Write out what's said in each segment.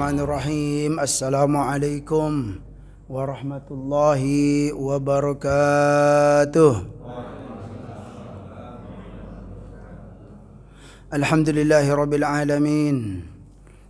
Bismillahirrahmanirrahim. Assalamualaikum warahmatullahi wabarakatuh. Alhamdulillahirabbil alamin.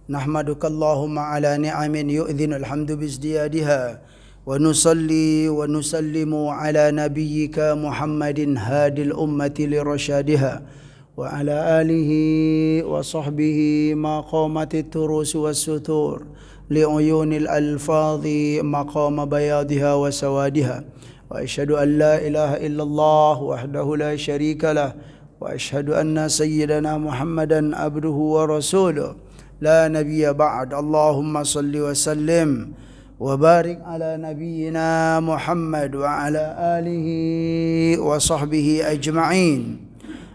Nahmaduka Allahumma ala ni'amin yu'dhinul hamdu bizdiyadiha. Wa nusalli wa nusallimu ala nabiyyika Muhammadin hadil ummati lirasyadiha. Wa ala alihi wa sahbihi maqamatit turus was sutur li'uyunil alfadhi maqama bayadiha wa sawadiha. Wa asyhadu an la ilaha illallah wahdahu la syarika lah wa asyhadu anna sayyidana Muhammadan abduhu wa rasuluh la nabiyya ba'd. Allahumma salli wa sallim wa barik ala nabiyyina Muhammad wa ala alihi wa sahbihi ajma'in.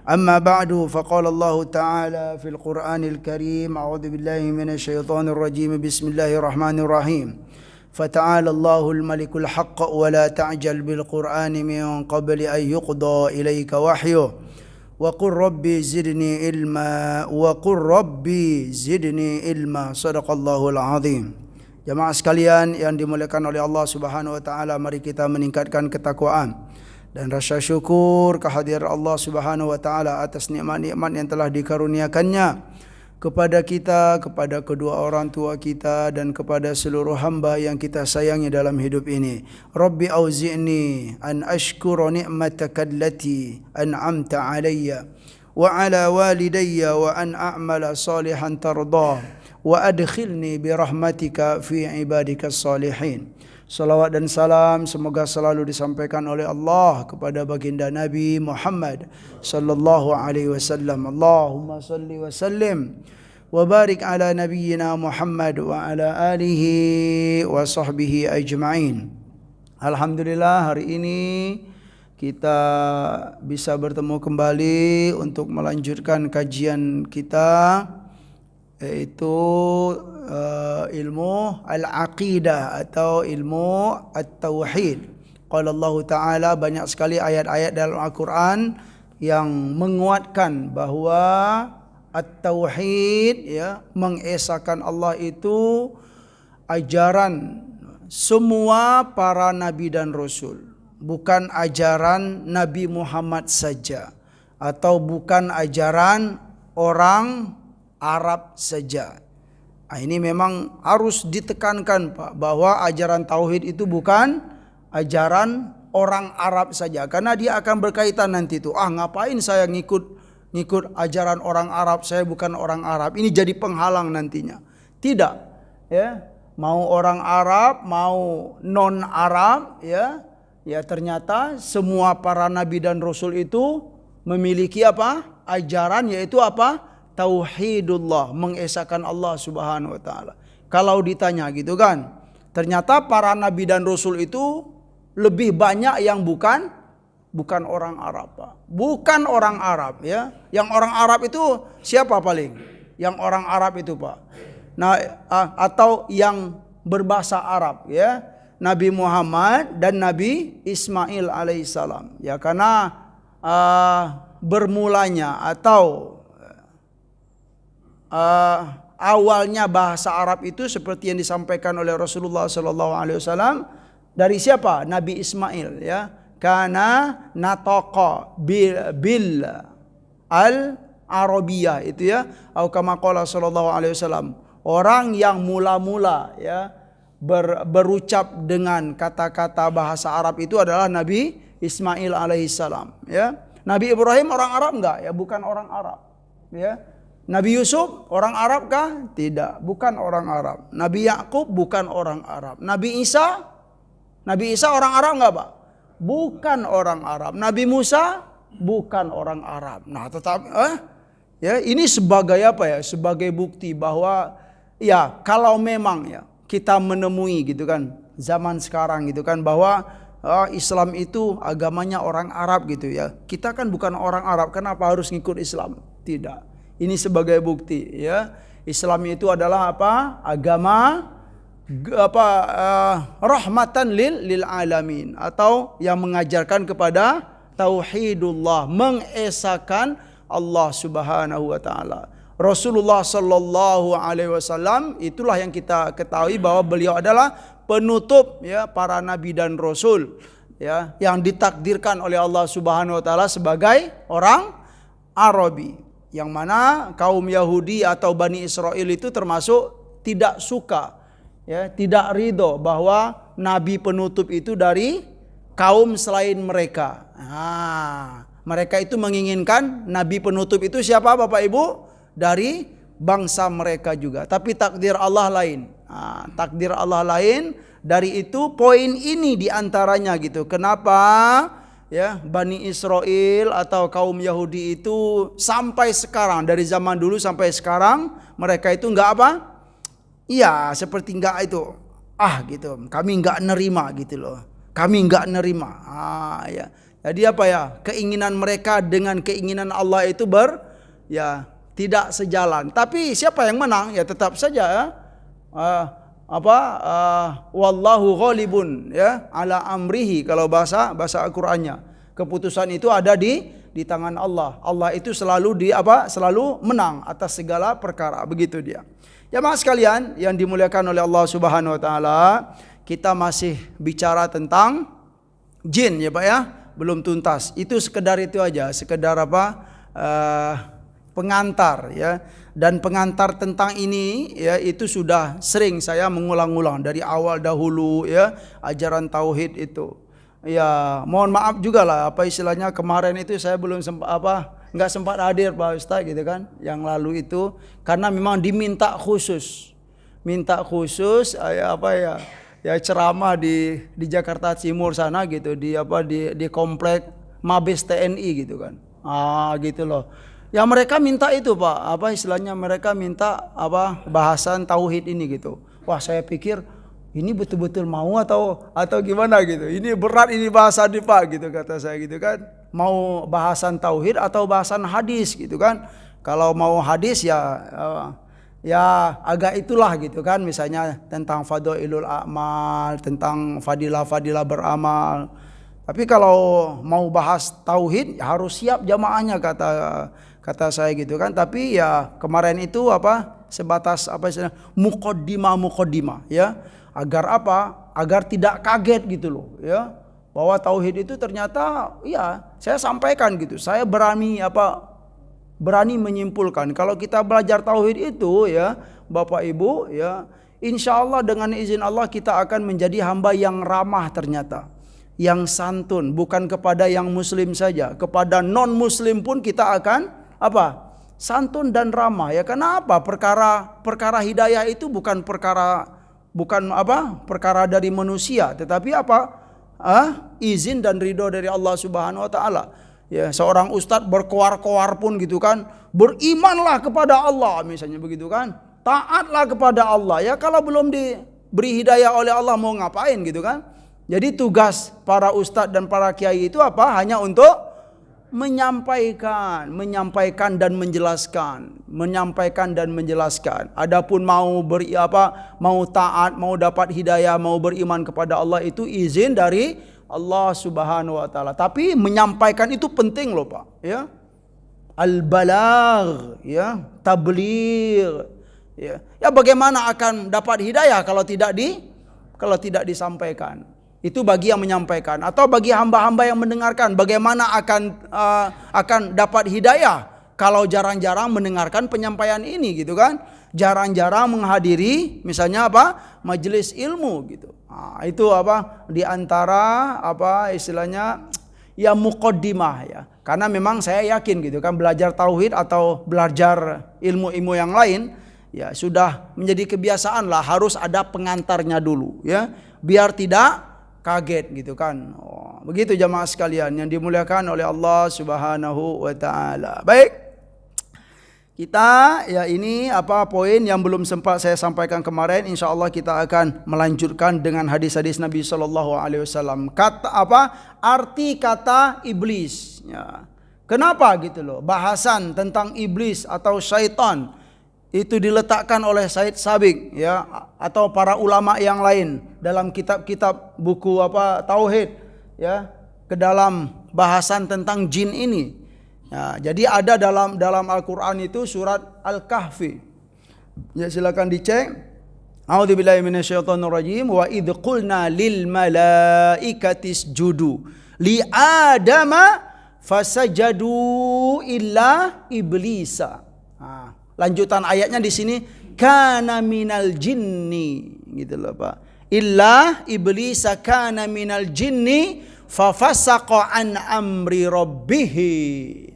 أما بعد فقال الله تعالى في القرآن الكريم أعوذ بالله من الشيطان الرجيم بسم الله الرحمن الرحيم فتعالى الله الملك الحق ولا تعجل بالقرآن من قبل أن يقضى إليك وحيه وقل ربي زدني علما صدق الله العظيم. Jamaah sekalian yang dimuliakan oleh Allah Subhanahu wa taala, mari kita meningkatkan ketakwaan dan rasa syukur kehadiran Allah Subhanahu wa taala atas nikmat-nikmat yang telah dikaruniakannya kepada kita, kepada kedua orang tua kita dan kepada seluruh hamba yang kita sayangi dalam hidup ini. Rabbi auzi'ni an ashkura ni'mataka allati an'amta 'alayya wa 'ala walidayya wa an a'mala salihan tardah wa adkhilni bi rahmatika fi ibadikas salihin. Salawat dan salam semoga selalu disampaikan oleh Allah kepada baginda Nabi Muhammad sallallahu alaihi wasallam. Allahumma salli wa sallim wa barik ala nabiyyina Muhammad wa ala alihi wa sahbihi ajma'in. Alhamdulillah, hari ini kita bisa bertemu kembali untuk melanjutkan kajian kita, yaitu ilmu al-aqidah atau ilmu at-tauhid. Qala Allah Ta'ala, banyak sekali ayat-ayat dalam Al-Quran yang menguatkan bahawa at-tauhid, ya, mengesahkan Allah itu ajaran semua para nabi dan rasul, bukan ajaran Nabi Muhammad saja atau bukan ajaran orang Arab saja. Ini memang harus ditekankan, Pak, bahwa ajaran tauhid itu bukan ajaran orang Arab saja, karena dia akan berkaitan nanti itu. Ngapain saya ngikut ajaran orang Arab, saya bukan orang Arab. Ini jadi penghalang nantinya. Tidak, ya. Mau orang Arab, mau non Arab, ya ternyata semua para nabi dan rasul itu memiliki apa? Ajaran, yaitu apa? Tauhidullah, mengesahkan Allah Subhanahu wa taala. Kalau ditanya gitu kan, ternyata para nabi dan rasul itu lebih banyak yang bukan orang Arab, Pak. Bukan orang Arab, ya. Yang orang Arab itu siapa paling? Yang orang Arab itu, Pak. Nah, atau yang berbahasa Arab, ya. Nabi Muhammad dan Nabi Ismail alaihissalam. Ya, karena bermulanya atau awalnya bahasa Arab itu seperti yang disampaikan oleh Rasulullah sallallahu alaihi wasallam dari siapa? Nabi Ismail, ya. Karena nataqa bil al arabiyah itu, ya. Atau kama qala sallallahu alaihi wasallam, orang yang mula-mula, ya, berucap dengan kata-kata bahasa Arab itu adalah Nabi Ismail alaihissalam, ya. Nabi Ibrahim orang Arab enggak? Ya, bukan orang Arab, ya. Nabi Yusuf orang Arab kah? Tidak, bukan orang Arab. Nabi Yakub bukan orang Arab. Nabi Isa orang Arab enggak, Pak? Bukan orang Arab. Nabi Musa bukan orang Arab. Nah, tetapi ya, ini sebagai apa, ya? Sebagai bukti bahwa, ya, kalau memang, ya, kita menemui gitu kan zaman sekarang gitu kan bahwa Islam itu agamanya orang Arab gitu, ya. Kita kan bukan orang Arab, kenapa harus ngikut Islam? Tidak. Ini sebagai bukti, ya. Islam itu adalah apa? Agama rahmatan lil alamin, atau yang mengajarkan kepada tauhidullah, mengesahkan Allah Subhanahu wa taala. Rasulullah sallallahu alaihi wasallam itulah yang kita ketahui bahwa beliau adalah penutup ya para nabi dan rasul ya yang ditakdirkan oleh Allah Subhanahu wa taala sebagai orang Arabi, yang mana kaum Yahudi atau Bani Israel itu termasuk tidak suka ya, tidak ridho bahwa nabi penutup itu dari kaum selain mereka. Mereka itu menginginkan nabi penutup itu siapa Bapak Ibu? Dari bangsa mereka juga. Tapi takdir Allah lain. Takdir Allah lain. Dari itu poin ini diantaranya gitu. Kenapa ya Bani Israel atau kaum Yahudi itu sampai sekarang, dari zaman dulu sampai sekarang mereka itu enggak apa? Iya, seperti enggak itu. Gitu. Kami enggak nerima gitu loh. Kami enggak nerima. Ya. Jadi apa ya? Keinginan mereka dengan keinginan Allah itu tidak sejalan. Tapi siapa yang menang? Ya tetap saja ya. Wallahu ghalibun ya ala amrihi, kalau bahasa Al-Qur'annya. Keputusan itu ada di tangan Allah. Allah itu selalu selalu menang atas segala perkara, begitu dia. Jemaah sekalian yang dimuliakan oleh Allah Subhanahu wa taala, kita masih bicara tentang jin ya Pak ya, belum tuntas. Itu sekedar itu aja, sekedar pengantar ya. Dan pengantar tentang ini ya itu sudah sering saya mengulang-ulang dari awal dahulu ya, ajaran tauhid itu. Ya, mohon maaf juga lah istilahnya kemarin itu saya belum nggak sempat hadir Pak Ustaz gitu kan, yang lalu itu karena memang diminta khusus. Ya ceramah di Jakarta Timur sana gitu, di komplek Mabes TNI gitu kan. Gitu loh. Ya mereka minta itu Pak, istilahnya mereka minta bahasan tauhid ini gitu. Wah, saya pikir ini betul-betul mau atau gimana gitu. Ini berat ini bahasan nih Pak gitu, kata saya gitu kan. Mau bahasan tauhid atau bahasan hadis gitu kan. Kalau mau hadis ya agak itulah gitu kan, misalnya tentang fadailul a'mal, tentang fadilah-fadilah beramal. Tapi kalau mau bahas tauhid harus siap jamaahnya kata saya gitu kan. Tapi ya kemarin itu sebatas muqaddimah ya, agar tidak kaget gitu loh ya, bahwa tauhid itu ternyata ya saya sampaikan gitu. Saya berani menyimpulkan kalau kita belajar tauhid itu ya Bapak Ibu ya, insya Allah dengan izin Allah kita akan menjadi hamba yang ramah ternyata, yang santun, bukan kepada yang muslim saja, kepada non muslim pun kita akan santun dan ramah ya. Kenapa? Perkara hidayah itu bukan perkara dari manusia, tetapi izin dan ridho dari Allah Subhanahu wa taala. Ya, seorang ustadz berkoar-koar pun gitu kan, berimanlah kepada Allah misalnya begitu kan, taatlah kepada Allah. Ya kalau belum diberi hidayah oleh Allah mau ngapain gitu kan. Jadi tugas para ustadz dan para kiai itu hanya untuk menyampaikan dan menjelaskan. Adapun mau taat, mau dapat hidayah, mau beriman kepada Allah itu izin dari Allah Subhanahu wa taala. Tapi menyampaikan itu penting loh Pak, ya. Al-balagh, ya, tabligh. Ya. Ya bagaimana akan dapat hidayah kalau tidak disampaikan? Itu bagi yang menyampaikan, atau bagi hamba-hamba yang mendengarkan, bagaimana akan dapat hidayah kalau jarang-jarang mendengarkan penyampaian ini gitu kan, jarang-jarang menghadiri misalnya majelis ilmu gitu. Itu di antara istilahnya ya muqaddimah ya. Karena memang saya yakin gitu kan, belajar tauhid atau belajar ilmu-ilmu yang lain ya sudah menjadi kebiasaan lah, harus ada pengantarnya dulu ya, biar tidak kaget gitu kan. Begitu jamaah sekalian yang dimuliakan oleh Allah Subhanahu wa taala. Baik. Kita ya ini poin yang belum sempat saya sampaikan kemarin, insyaallah kita akan melanjutkan dengan hadis-hadis Nabi sallallahu alaihi wasallam. Arti kata iblis ya. Kenapa gitu loh? Bahasan tentang iblis atau syaitan itu diletakkan oleh Said Sabiq ya, atau para ulama yang lain dalam kitab-kitab buku tauhid ya, ke dalam bahasan tentang jin ini. Ya, jadi ada dalam Al-Qur'an itu surat Al-Kahfi. Ya, silakan dicek. A'udzubillahi minasyaitonirrajim wa idz qulna lil malaikati isjudu li adama fasajadu illa iblisa. Nah, lanjutan ayatnya di sini kana minal jinni gitu loh Pak. Illa iblisa kana minal jinni fafasaqa an amri rabbih.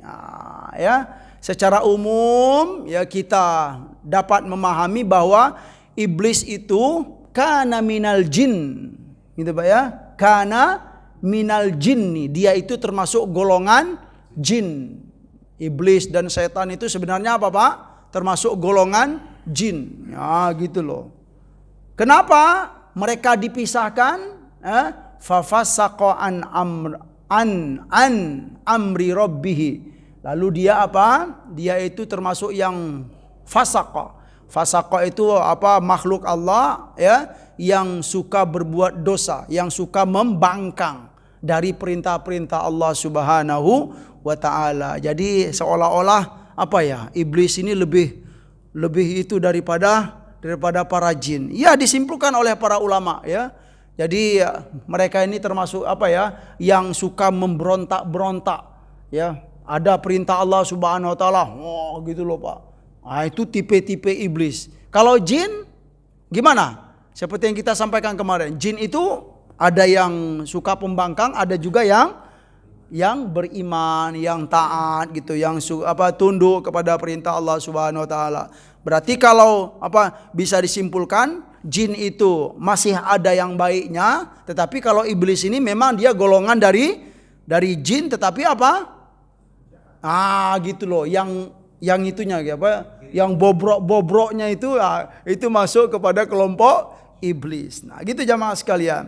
Nah, ya, secara umum ya kita dapat memahami bahwa iblis itu kana minal jin. Gitu Pak ya. Kana minal jinni, dia itu termasuk golongan jin. Iblis dan setan itu sebenarnya apa Pak? Termasuk golongan jin. Ya gitu loh. Kenapa mereka dipisahkan? Fafasaqa an amri rabbih. Lalu dia apa? Dia itu termasuk yang fasaqa. Fasaqa itu apa? Makhluk Allah ya, yang suka berbuat dosa, yang suka membangkang dari perintah-perintah Allah Subhanahu wa taala. Jadi seolah-olah apa ya? Iblis ini lebih itu daripada para jin. Ya, disimpulkan oleh para ulama ya. Jadi mereka ini termasuk apa ya? Yang suka memberontak-berontak ya. Ada perintah Allah Subhanahu wa taala, oh gitu loh Pak. Nah, itu tipe-tipe iblis. Kalau jin gimana? Seperti yang kita sampaikan kemarin, jin itu ada yang suka pembangkang, ada juga yang beriman, yang taat gitu, yang tunduk kepada perintah Allah Subhanahu wa taala. Berarti kalau bisa disimpulkan jin itu masih ada yang baiknya, tetapi kalau iblis ini memang dia golongan dari jin, tetapi gitu loh, yang itunya yang bobrok-bobroknya itu masuk kepada kelompok iblis. Nah, gitu jamaah sekalian.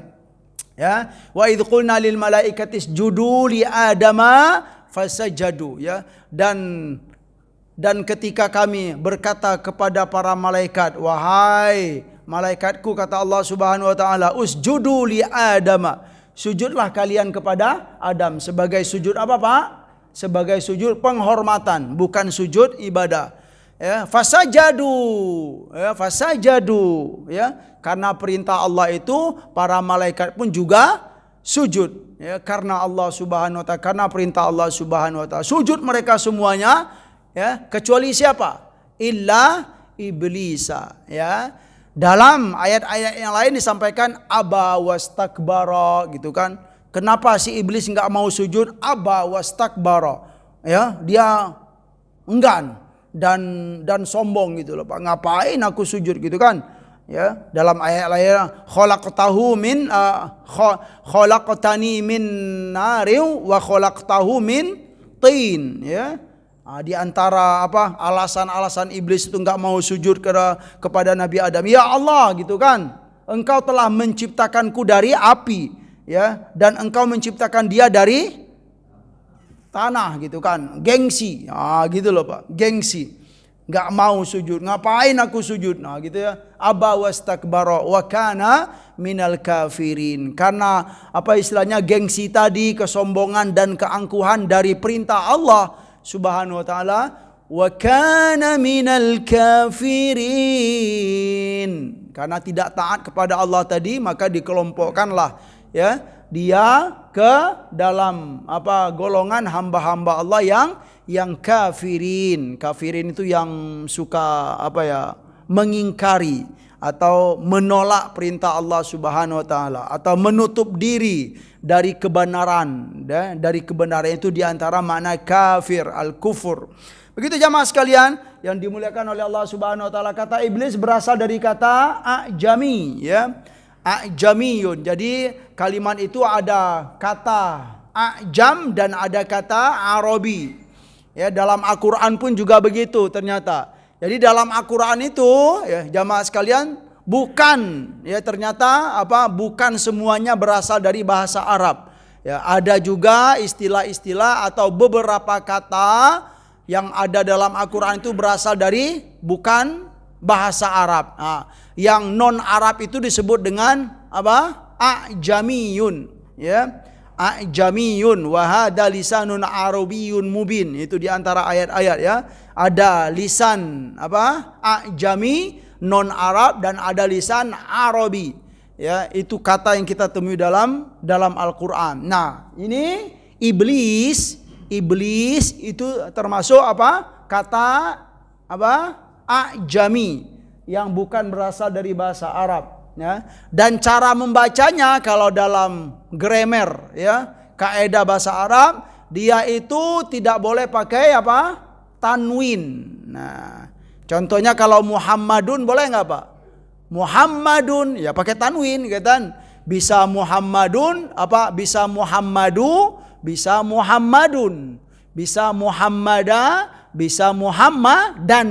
Ya, wa idz qulna lil malaikati isjudu li adama fasajadu ya. Dan ketika kami berkata kepada para malaikat, wahai malaikatku, kata Allah Subhanahu wa taala, usjudu li adama, sujudlah kalian kepada Adam. Sebagai sujud apa Pak? Sebagai sujud penghormatan, bukan sujud ibadah. Ya, fasajadu ya, karena perintah Allah itu para malaikat pun juga sujud ya, karena Allah Subhanahu wa taala, karena perintah Allah Subhanahu wa taala. Sujud mereka semuanya ya, kecuali siapa? Illa iblisa ya. Dalam ayat-ayat yang lain disampaikan aba wastakbara gitu kan. Kenapa si iblis enggak mau sujud? Aba wastakbara. Ya, dia enggan dan sombong gitu loh Pak. Ngapain aku sujud gitu kan? Ya, dalam ayat lain khalaqtani min narin wa khalaqtahu min tin ya. Di antara alasan-alasan iblis itu enggak mau sujud kepada Nabi Adam. Ya Allah gitu kan. Engkau telah menciptakanku dari api ya, dan engkau menciptakan dia dari tanah gitu kan. Gengsi. Gitu loh Pak. Gengsi. Enggak mau sujud. Ngapain aku sujud? Nah gitu ya. Aba wastakbara wa kana minal kafirin. Karena istilahnya gengsi tadi, kesombongan dan keangkuhan dari perintah Allah Subhanahu wa taala, wa kana minal kafirin. Karena tidak taat kepada Allah tadi, maka dikelompokkanlah ya dia ke dalam golongan hamba-hamba Allah yang kafirin. Kafirin itu yang suka mengingkari atau menolak perintah Allah Subhanahu wa taala, atau menutup diri dari kebenaran. Dari kebenaran itu diantara makna kafir, al-kufur. Begitu jamaah sekalian yang dimuliakan oleh Allah Subhanahu wa taala. Kata iblis berasal dari kata ajami ya. Ajamiyun. Jadi kalimat itu ada kata ajam dan ada kata arabi. Ya, dalam Al-Qur'an pun juga begitu ternyata. Jadi dalam Al-Qur'an itu ya jamaah sekalian, bukan ya, ternyata bukan semuanya berasal dari bahasa Arab. Ya, ada juga istilah-istilah atau beberapa kata yang ada dalam Al-Qur'an itu berasal dari bukan bahasa Arab. Nah, yang non Arab itu disebut dengan ajamiyun ya. a'jamiyun wa hadza lisanun arabiyyun mubin. Itu di antara ayat-ayat ya. Ada lisan apa? A'jami non Arab dan ada lisan Arabi. Ya, itu kata yang kita temui dalam Al-Qur'an. Nah, ini iblis itu termasuk apa? Kata apa? A'jami yang bukan berasal dari bahasa Arab ya. Dan cara membacanya kalau dalam grammar ya, kaidah bahasa Arab, dia itu tidak boleh pakai apa? Tanwin. Nah, contohnya kalau Muhammadun boleh nggak Pak? Muhammadun ya pakai tanwin gitu kan. Bisa Muhammadun apa? Bisa Muhammadu, bisa Muhammadun, bisa Muhammada, bisa Muhammadan.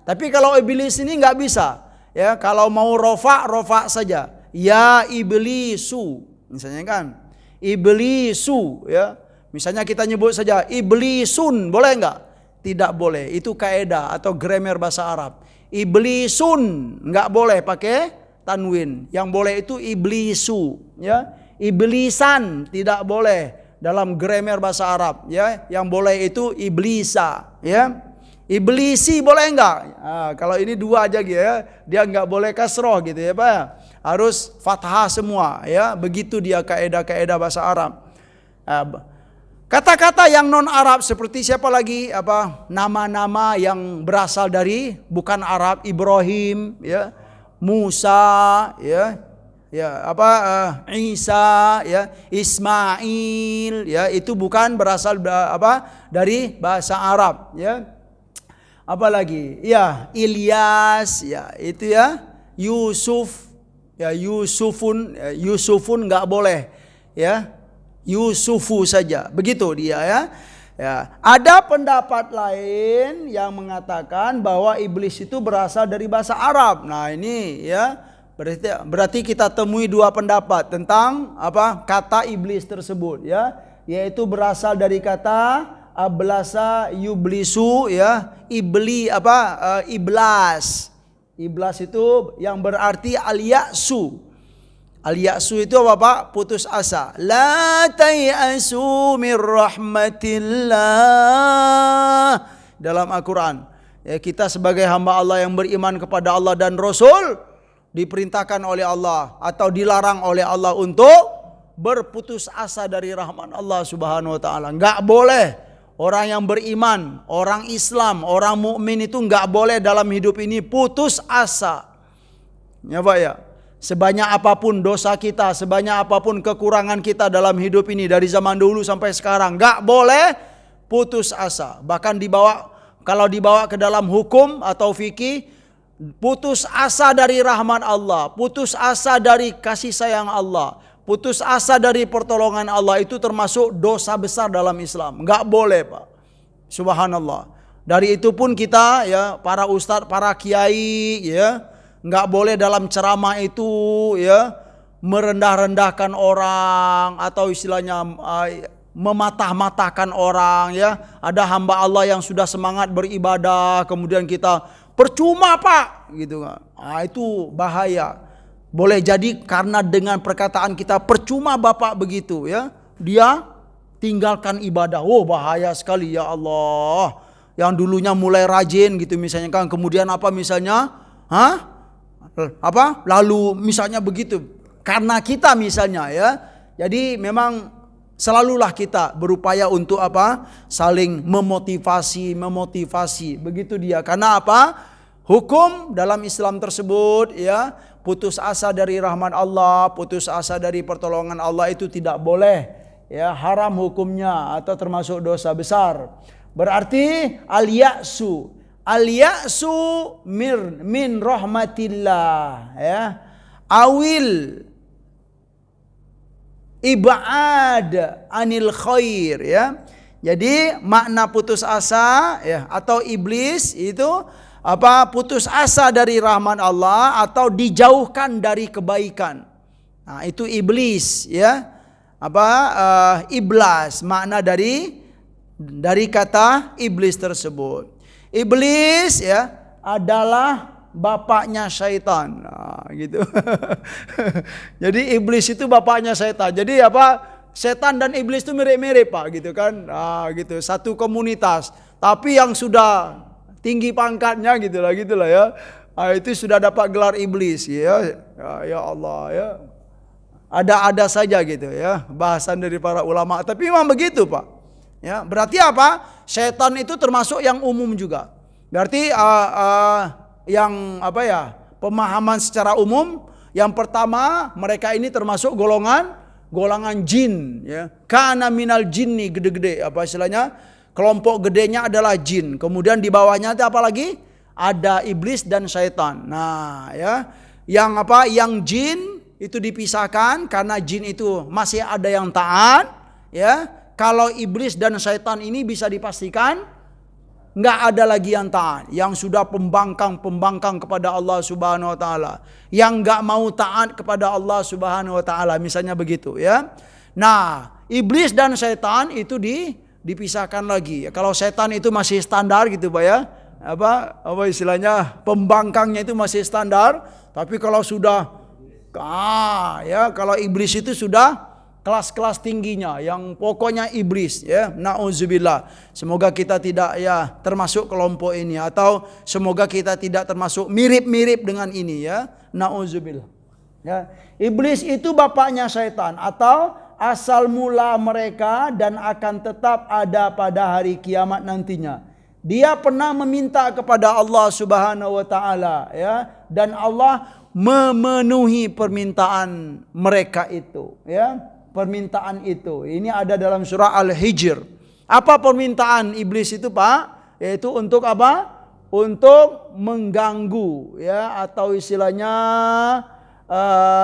Tapi kalau iblis ini nggak bisa. Ya, kalau mau rofa saja. Ya iblisu, misalnya kan. Iblisu ya. Misalnya kita nyebut saja iblisun, boleh nggak? Tidak boleh. Itu kaidah atau grammar bahasa Arab. Iblisun nggak boleh pakai tanwin. Yang boleh itu iblisu, ya. Iblisan tidak boleh dalam grammar bahasa Arab, ya. Yang boleh itu iblisa, ya. Iblisi boleh enggak? Nah, kalau ini dua aja gitu ya. Dia enggak boleh kasroh gitu ya Pak. Harus fathah semua ya. Begitu dia kaidah-kaidah bahasa Arab. Kata-kata yang non Arab seperti siapa lagi? Apa? Nama-nama yang berasal dari bukan Arab, Ibrahim ya, Musa ya. Ya, apa Isa ya, Ismail ya, itu bukan berasal apa? Dari bahasa Arab ya. Apa lagi? Ya, Ilyas ya, itu ya. Yusuf ya, Yusufun enggak boleh ya. Yusufu saja. Begitu dia ya. Ya, ada pendapat lain yang mengatakan bahwa iblis itu berasal dari bahasa Arab. Nah, ini ya, berarti kita temui dua pendapat tentang apa? Kata iblis tersebut ya, yaitu berasal dari kata ablasa yublisu ya, iblas. Iblas itu yang berarti al-ya'su. Al-ya'su itu apa Pak? Putus asa. La tayasu mir rahmatillah dalam Al-Quran. Ya, kita sebagai hamba Allah yang beriman kepada Allah dan Rasul diperintahkan oleh Allah atau dilarang oleh Allah untuk berputus asa dari rahmat Allah Subhanahu wa taala. Enggak boleh. Orang yang beriman, orang Islam, orang mukmin itu enggak boleh dalam hidup ini putus asa. Ya Pak ya. Sebanyak apapun dosa kita, sebanyak apapun kekurangan kita dalam hidup ini dari zaman dulu sampai sekarang, enggak boleh putus asa. Bahkan kalau dibawa ke dalam hukum atau fikih, putus asa dari rahmat Allah, putus asa dari kasih sayang Allah, putus asa dari pertolongan Allah itu termasuk dosa besar dalam Islam. Enggak boleh Pak. Subhanallah. Dari itu pun kita ya, para ustadz, para kiai ya, enggak boleh dalam ceramah itu ya merendah-rendahkan orang atau istilahnya mematah-matahkan orang ya. Ada hamba Allah yang sudah semangat beribadah kemudian kita percuma Pak gitu kan. Itu bahaya. Boleh jadi karena dengan perkataan kita percuma Bapak begitu ya, dia tinggalkan ibadah. Oh bahaya sekali ya Allah. Yang dulunya mulai rajin gitu misalnya kan, kemudian apa misalnya? Lalu misalnya begitu. Karena kita misalnya ya. Jadi memang selalulah kita berupaya untuk apa? Saling memotivasi. Begitu dia. Karena apa? Hukum dalam Islam tersebut ya, putus asa dari rahmat Allah, putus asa dari pertolongan Allah itu tidak boleh ya, haram hukumnya atau termasuk dosa besar. Berarti al-ya'su min rahmatillah ya, awil ibad anil khair ya. Jadi makna putus asa ya atau iblis itu apa? Putus asa dari rahmat Allah atau dijauhkan dari kebaikan. Nah, itu iblis ya. Iblas, makna dari kata iblis tersebut. Iblis ya adalah bapaknya syaitan. Nah, gitu. Jadi iblis itu bapaknya syaitan. Jadi apa? setan dan iblis itu mirip-mirip Pak gitu kan. Gitu, satu komunitas. Tapi yang sudah tinggi pangkatnya gitulah ya. Itu sudah dapat gelar iblis ya. Ya Allah ya. Ada saja gitu ya bahasan dari para ulama. Tapi memang begitu Pak. Ya, berarti apa? Setan itu termasuk yang umum juga. Berarti yang apa ya? Pemahaman secara umum, yang pertama mereka ini termasuk golongan jin ya. Kana minal jinni, gede-gede apa istilahnya? Kelompok gedenya adalah jin. Kemudian di bawahnya itu apa lagi? Ada iblis dan syaitan. Nah, ya. Yang jin itu dipisahkan karena jin itu masih ada yang taat, ya. Kalau iblis dan syaitan ini bisa dipastikan nggak ada lagi yang taat, yang sudah pembangkang kepada Allah Subhanahu Wa Taala, yang nggak mau taat kepada Allah Subhanahu Wa Taala, misalnya begitu, ya. Nah, iblis dan syaitan itu dipisahkan lagi. Kalau setan itu masih standar gitu Pak ya, apa istilahnya pembangkangnya itu masih standar, tapi kalau sudah ya kalau iblis itu sudah kelas-kelas tingginya, yang pokoknya iblis ya. Nauzubillah. Semoga kita tidak ya termasuk kelompok ini, atau semoga kita tidak termasuk mirip-mirip dengan ini ya. Nauzubillah. Ya, iblis itu bapaknya syaitan atau asal mula mereka dan akan tetap ada pada hari kiamat nantinya. Dia pernah meminta kepada Allah Subhanahu wa taala ya, dan Allah memenuhi permintaan mereka itu ya. Permintaan itu ini ada dalam surah Al-Hijr. Apa permintaan iblis itu Pak? Yaitu untuk apa? Untuk mengganggu ya, atau istilahnya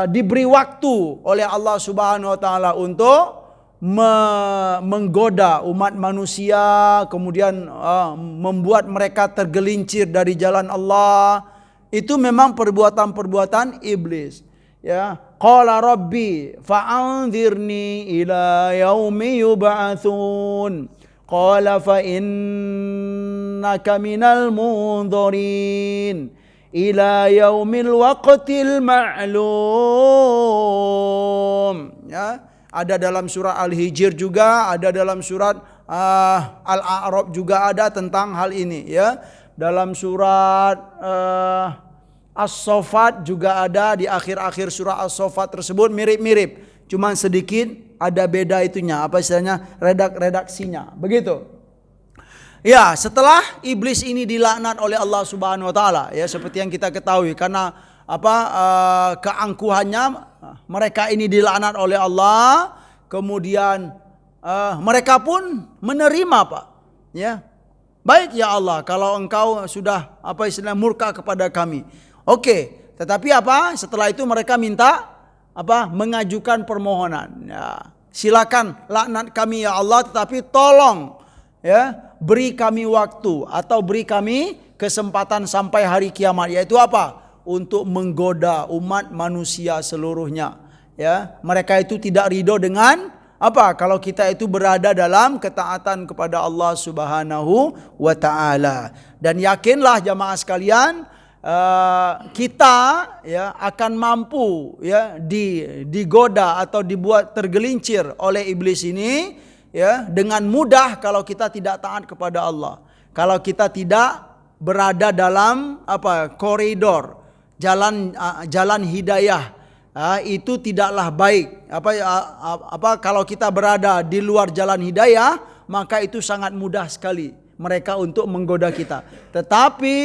diberi waktu oleh Allah Subhanahu wa taala untuk menggoda umat manusia, kemudian membuat mereka tergelincir dari jalan Allah. Itu memang perbuatan-perbuatan iblis. Ya, qala rabbi fa'anzirni ila yaumi yub'atsun. Qala fa innaka minal munzirin ila yaumil waqtil ma'lum. Ya, ada dalam surah Al-Hijr juga, ada dalam surat Al-A'raf juga ada tentang hal ini ya. Dalam surat As-Saffat juga ada, di akhir-akhir surah As-Saffat tersebut mirip-mirip, cuman sedikit ada beda itunya, apa istilahnya, redaksinya, begitu. Ya, setelah iblis ini dilaknat oleh Allah Subhanahu wa taala ya, seperti yang kita ketahui, karena keangkuhannya mereka ini dilaknat oleh Allah, kemudian mereka pun menerima Pak ya. Baik ya Allah, kalau engkau sudah apa istilahnya murka kepada kami. Oke, tetapi apa? Setelah itu mereka minta apa? Mengajukan permohonan. Ya, silakan laknat kami ya Allah, tetapi tolong ya beri kami waktu atau beri kami kesempatan sampai hari kiamat, yaitu apa? Untuk menggoda umat manusia seluruhnya. Ya, mereka itu tidak ridho dengan apa? Kalau kita itu berada dalam ketaatan kepada Allah Subhanahu wa taala. Dan yakinlah jamaah sekalian, kita ya akan mampu ya digoda atau dibuat tergelincir oleh iblis ini ya dengan mudah kalau kita tidak taat kepada Allah. Kalau kita tidak berada dalam apa? Koridor jalan hidayah. Itu tidaklah baik. Kalau kita berada di luar jalan hidayah, maka itu sangat mudah sekali mereka untuk menggoda kita. Tetapi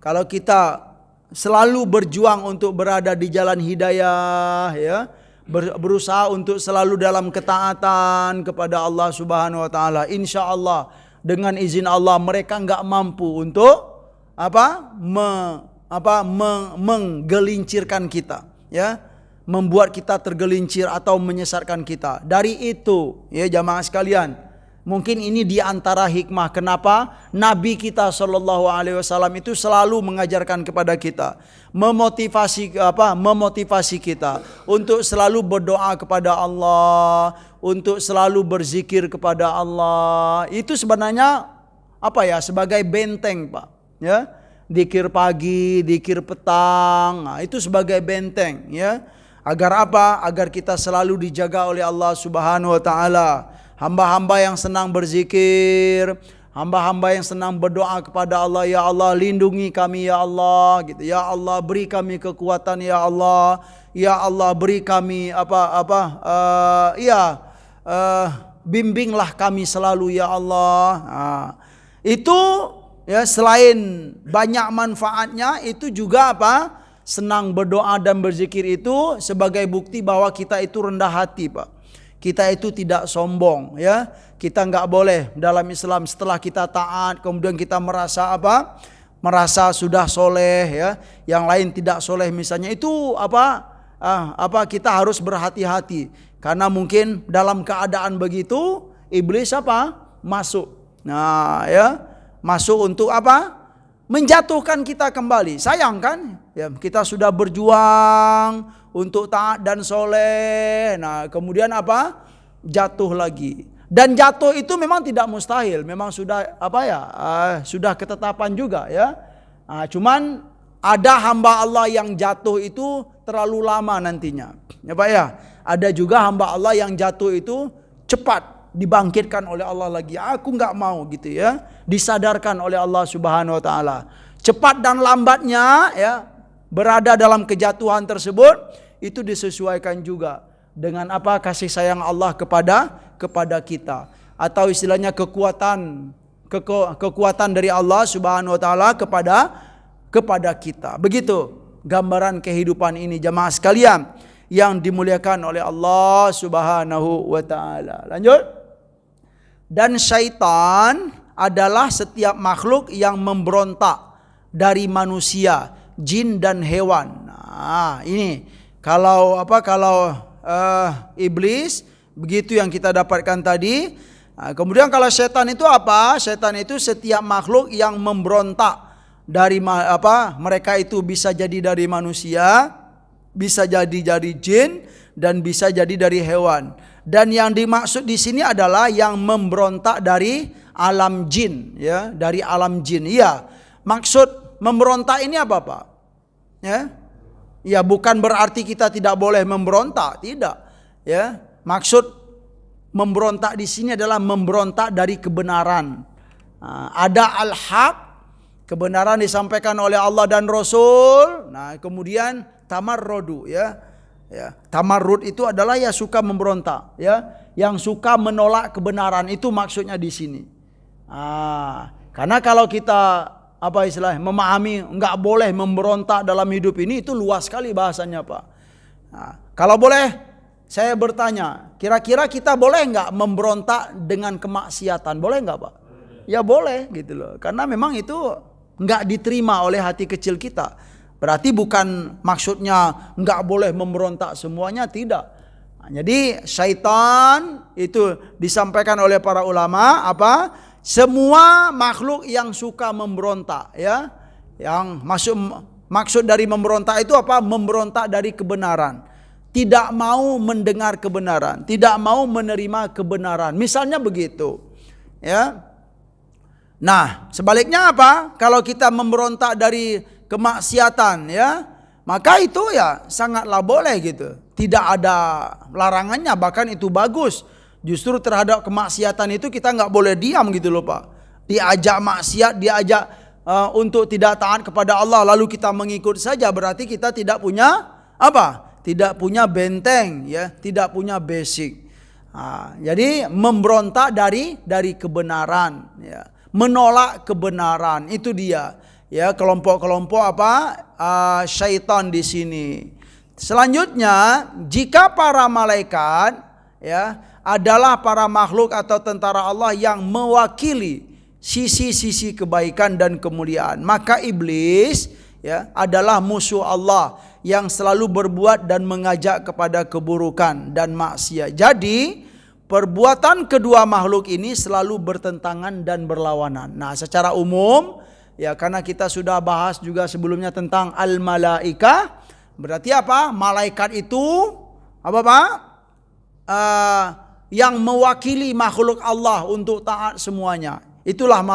kalau kita selalu berjuang untuk berada di jalan hidayah ya, berusaha untuk selalu dalam ketaatan kepada Allah Subhanahu wa taala, insyaallah dengan izin Allah mereka enggak mampu untuk menggelincirkan kita ya, membuat kita tergelincir atau menyesatkan kita. Dari itu ya jamaah sekalian, mungkin ini di antara hikmah kenapa Nabi kita Shallallahu Alaihi Wasallam itu selalu mengajarkan kepada kita, memotivasi kita untuk selalu berdoa kepada Allah, untuk selalu berzikir kepada Allah. Itu sebenarnya apa ya, sebagai benteng Pak ya, zikir pagi, zikir petang, itu sebagai benteng ya. Agar apa? Agar kita selalu dijaga oleh Allah Subhanahu wa taala. Hamba-hamba yang senang berzikir, hamba-hamba yang senang berdoa kepada Allah, ya Allah lindungi kami ya Allah gitu. Ya Allah beri kami kekuatan ya Allah. Ya Allah beri kami bimbinglah kami selalu ya Allah. Itu ya selain banyak manfaatnya, itu juga apa? Senang berdoa dan berzikir itu sebagai bukti bahwa kita itu rendah hati, Pak. Kita itu tidak sombong, ya. Kita nggak boleh dalam Islam setelah kita taat kemudian kita merasa apa? Merasa sudah soleh, ya. Yang lain tidak soleh misalnya, itu kita harus berhati-hati karena mungkin dalam keadaan begitu iblis masuk. Nah, ya, masuk untuk apa? Menjatuhkan kita kembali. Sayang kan? Ya, kita sudah berjuang untuk taat dan soleh. Nah, kemudian jatuh lagi. Dan jatuh itu memang tidak mustahil. Memang sudah sudah ketetapan juga, ya. Cuman ada hamba Allah yang jatuh itu terlalu lama nantinya. Ya Pak ya. Ada juga hamba Allah yang jatuh itu cepat dibangkitkan oleh Allah lagi. Aku nggak mau gitu ya. Disadarkan oleh Allah Subhanahu wa taala. Cepat dan lambatnya ya berada dalam kejatuhan tersebut itu disesuaikan juga dengan kasih sayang Allah kepada kita, atau istilahnya kekuatan dari Allah Subhanahu wa taala kepada kita. Begitu gambaran kehidupan ini jamaah sekalian yang dimuliakan oleh Allah Subhanahu wa taala. Lanjut. Dan syaitan adalah setiap makhluk yang memberontak dari manusia, jin dan hewan. Nah, ini kalau iblis begitu yang kita dapatkan tadi. Nah, kemudian kalau setan itu apa? Setan itu setiap makhluk yang memberontak dari mereka itu bisa jadi dari manusia, bisa jadi dari jin, dan bisa jadi dari hewan. Dan yang dimaksud di sini adalah yang memberontak dari alam jin, ya, dari alam jin. Iya, maksud memberontak ini apa, Pak? Ya, ya bukan berarti kita tidak boleh memberontak, tidak. Ya, maksud memberontak di sini adalah memberontak dari kebenaran. Ada al-haq, kebenaran disampaikan oleh Allah dan Rasul. Nah, kemudian tamarrudu, ya. Ya, tamarrud itu adalah ya suka memberontak, ya, yang suka menolak kebenaran, itu maksudnya di sini. Karena kalau kita memahami nggak boleh memberontak dalam hidup ini, itu luas sekali bahasanya, Pak. Kalau boleh saya bertanya, kira-kira kita boleh nggak memberontak dengan kemaksiatan? Boleh nggak, Pak? Ya boleh gitu loh, karena memang itu nggak diterima oleh hati kecil kita. Berarti bukan maksudnya nggak boleh memberontak semuanya, tidak. Jadi syaitan itu disampaikan oleh para ulama semua makhluk yang suka memberontak, ya. Yang maksud dari memberontak itu memberontak dari kebenaran. Tidak mau mendengar kebenaran, tidak mau menerima kebenaran. Misalnya begitu. Ya. Nah, sebaliknya kalau kita memberontak dari kemaksiatan, ya, maka itu ya sangatlah boleh gitu. Tidak ada larangannya, bahkan itu bagus. Justru terhadap kemaksiatan itu kita nggak boleh diam gitu loh, Pak. Diajak maksiat, diajak untuk tidak taat kepada Allah, lalu kita mengikut saja, berarti kita tidak punya tidak punya benteng, ya, tidak punya basic. Jadi memberontak dari kebenaran, ya, menolak kebenaran, itu dia. Ya, kelompok-kelompok syaitan di sini. Selanjutnya, jika para malaikat, ya, adalah para makhluk atau tentara Allah yang mewakili sisi-sisi kebaikan dan kemuliaan, maka iblis, ya, adalah musuh Allah yang selalu berbuat dan mengajak kepada keburukan dan maksiat. Jadi, perbuatan kedua makhluk ini selalu bertentangan dan berlawanan. Nah, secara umum, ya, karena kita sudah bahas juga sebelumnya tentang al-malaikah, berarti malaikat itu yang mewakili makhluk Allah untuk taat semuanya. Itulah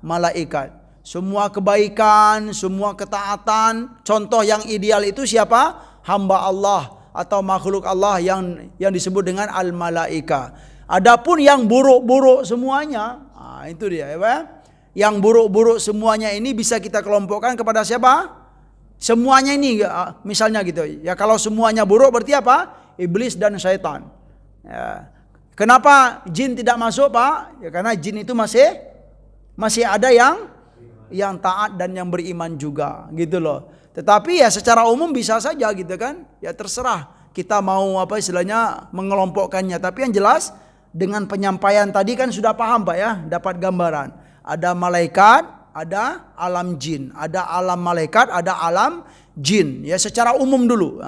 malaikat. Semua kebaikan, semua ketaatan, contoh yang ideal itu siapa? Hamba Allah atau makhluk Allah yang disebut dengan al-malaika. Adapun yang buruk-buruk semuanya, itu dia ya. Yang buruk-buruk semuanya ini bisa kita kelompokkan kepada siapa? Semuanya ini, misalnya gitu. Ya kalau semuanya buruk berarti apa? Iblis dan syaitan. Ya. Kenapa jin tidak masuk, Pak? Ya karena jin itu masih ada yang taat dan yang beriman juga, gitu loh. Tetapi ya secara umum bisa saja gitu kan. Ya terserah kita mau apa istilahnya mengelompokkannya. Tapi yang jelas dengan penyampaian tadi kan sudah paham Pak ya, dapat gambaran. Ada malaikat, ada alam jin, ada alam malaikat, ada alam jin. Ya secara umum dulu.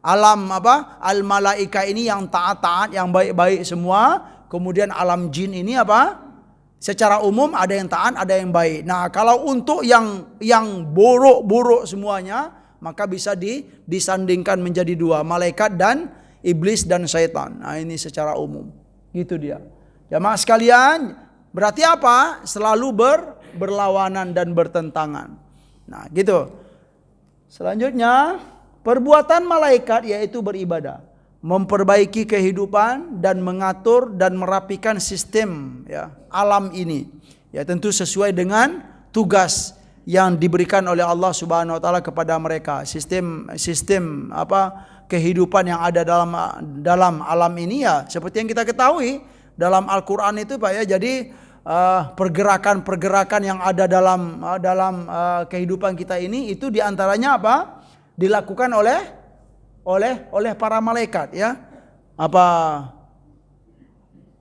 Alam apa? Al malaika ini yang taat-taat, yang baik-baik semua. Kemudian alam jin ini apa? Secara umum ada yang taat, ada yang baik. Nah, kalau untuk yang buruk-buruk semuanya, maka bisa disandingkan menjadi dua, malaikat dan iblis dan syaitan. Nah, ini secara umum. Gitu dia. Jamaah sekalian, berarti apa? Selalu berlawanan dan bertentangan. Nah, gitu. Selanjutnya, perbuatan malaikat yaitu beribadah, memperbaiki kehidupan dan mengatur dan merapikan sistem ya alam ini. Ya tentu sesuai dengan tugas yang diberikan oleh Allah Subhanahu wa taala kepada mereka. Sistem apa kehidupan yang ada dalam alam ini ya seperti yang kita ketahui dalam Al-Qur'an itu Pak ya. Jadi pergerakan-pergerakan yang ada dalam kehidupan kita ini itu diantaranya apa? Dilakukan oleh para malaikat ya. Apa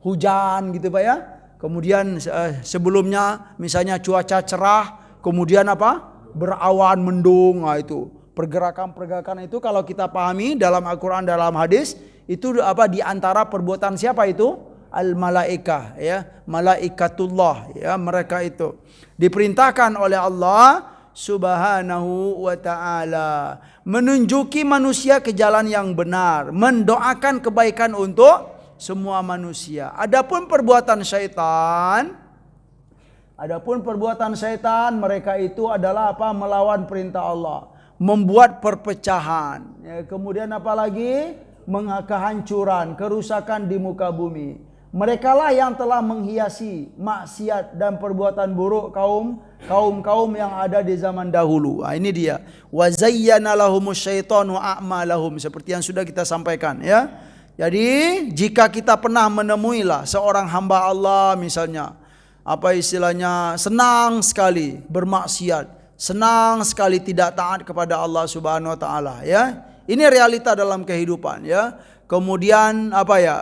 hujan gitu Pak ya. Kemudian sebelumnya misalnya cuaca cerah, kemudian apa? Berawan mendung. Nah, itu pergerakan-pergerakan itu kalau kita pahami dalam Al-Qur'an, dalam hadis itu apa di antara perbuatan siapa itu? Al-malaikah ya, malaikatullah ya, mereka itu diperintahkan oleh Allah Subhanahu wa ta'ala menunjuki manusia ke jalan yang benar, mendoakan kebaikan untuk semua manusia. Adapun perbuatan syaitan, mereka itu adalah apa? Melawan perintah Allah, membuat perpecahan, ya, kemudian apalagi kehancuran, kerusakan di muka bumi. Merekalah yang telah menghiasi maksiat dan perbuatan buruk kaum yang ada di zaman dahulu. Nah, ini dia. Wa zayyana lahumus syaitanu a'malahum, seperti yang sudah kita sampaikan ya. Jadi jika kita pernah menemuilah seorang hamba Allah misalnya, apa istilahnya, senang sekali bermaksiat, senang sekali tidak taat kepada Allah Subhanahu wa taala ya. Ini realita dalam kehidupan ya. Kemudian apa ya?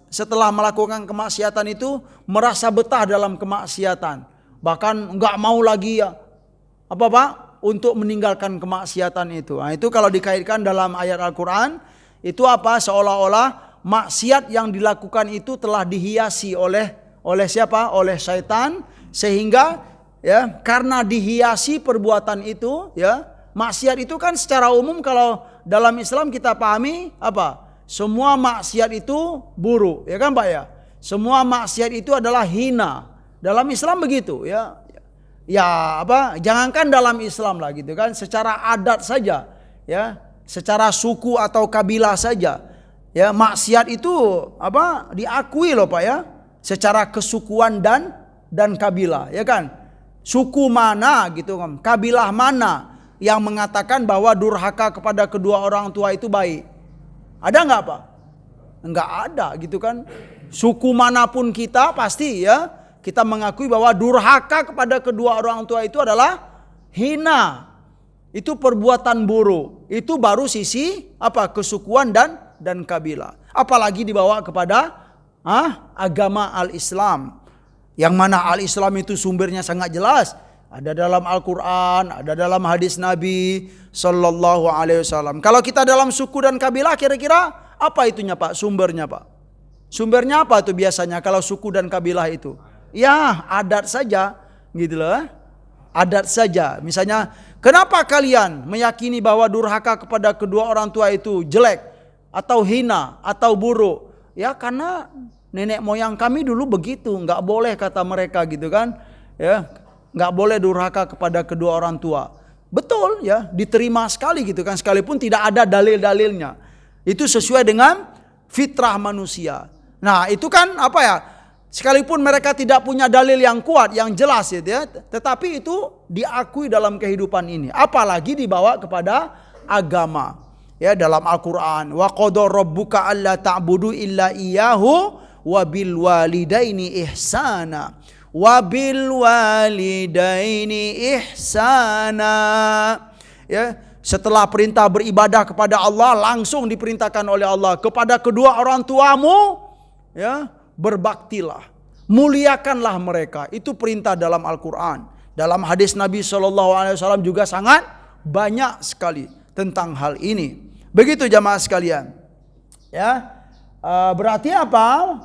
Setelah melakukan kemaksiatan itu merasa betah dalam kemaksiatan, bahkan enggak mau lagi ya untuk meninggalkan kemaksiatan itu. Nah, itu kalau dikaitkan dalam ayat Al-Qur'an itu apa? Seolah-olah maksiat yang dilakukan itu telah dihiasi oleh siapa? Oleh syaitan, sehingga ya karena dihiasi perbuatan itu ya, maksiat itu kan secara umum kalau dalam Islam kita pahami apa? Semua maksiat itu buruk, ya kan Pak ya? Semua maksiat itu adalah hina. Dalam Islam begitu, ya. Ya, apa? Jangankan dalam Islam lah gitu kan, secara adat saja, ya. Secara suku atau kabilah saja. Ya, maksiat itu apa? Diakui loh Pak ya. Secara kesukuan dan kabilah, ya kan? Suku mana gitu kan? Kabilah mana yang mengatakan bahwa durhaka kepada kedua orang tua itu baik? Ada nggak Pak? Nggak ada gitu kan. Suku manapun kita pasti ya kita mengakui bahwa durhaka kepada kedua orang tua itu adalah hina. Itu perbuatan buruk. Itu baru sisi apa? Kesukuan dan kabilah. Apalagi dibawa kepada agama al-Islam. Yang mana al-Islam itu sumbernya sangat jelas. Ada dalam Al-Quran, ada dalam hadis Nabi Sallallahu Alaihi Wasallam. Kalau kita dalam suku dan kabilah, kira-kira apa itunya Pak? Sumbernya Pak? Sumbernya apa tuh biasanya kalau suku dan kabilah itu? Ya adat saja, gitu loh. Adat saja. Misalnya, kenapa kalian meyakini bahwa durhaka kepada kedua orang tua itu jelek atau hina atau buruk? Ya karena nenek moyang kami dulu begitu, nggak boleh kata mereka gitu kan? Ya. Nggak boleh durhaka kepada kedua orang tua. betul ya, diterima sekali gitu kan, sekalipun tidak ada dalil-dalilnya. Itu sesuai dengan fitrah manusia. Nah, itu kan apa ya? Sekalipun mereka tidak punya dalil yang kuat, yang jelas gitu ya, tetapi itu diakui dalam kehidupan ini. Apalagi dibawa kepada agama. Ya, dalam Al-Qur'an, wa qadara rabbuka alla ta'budu illa iyyahu wa bil walidaini ihsana. Wa bil walidaini ihsana. Ya, setelah perintah beribadah kepada Allah, langsung diperintahkan oleh Allah kepada kedua orang tuamu, ya, berbaktilah, muliakanlah mereka. Itu perintah dalam Al-Qur'an. Dalam hadis Nabi SAW juga sangat banyak sekali tentang hal ini. Begitu jamaah sekalian. Ya, berarti apa?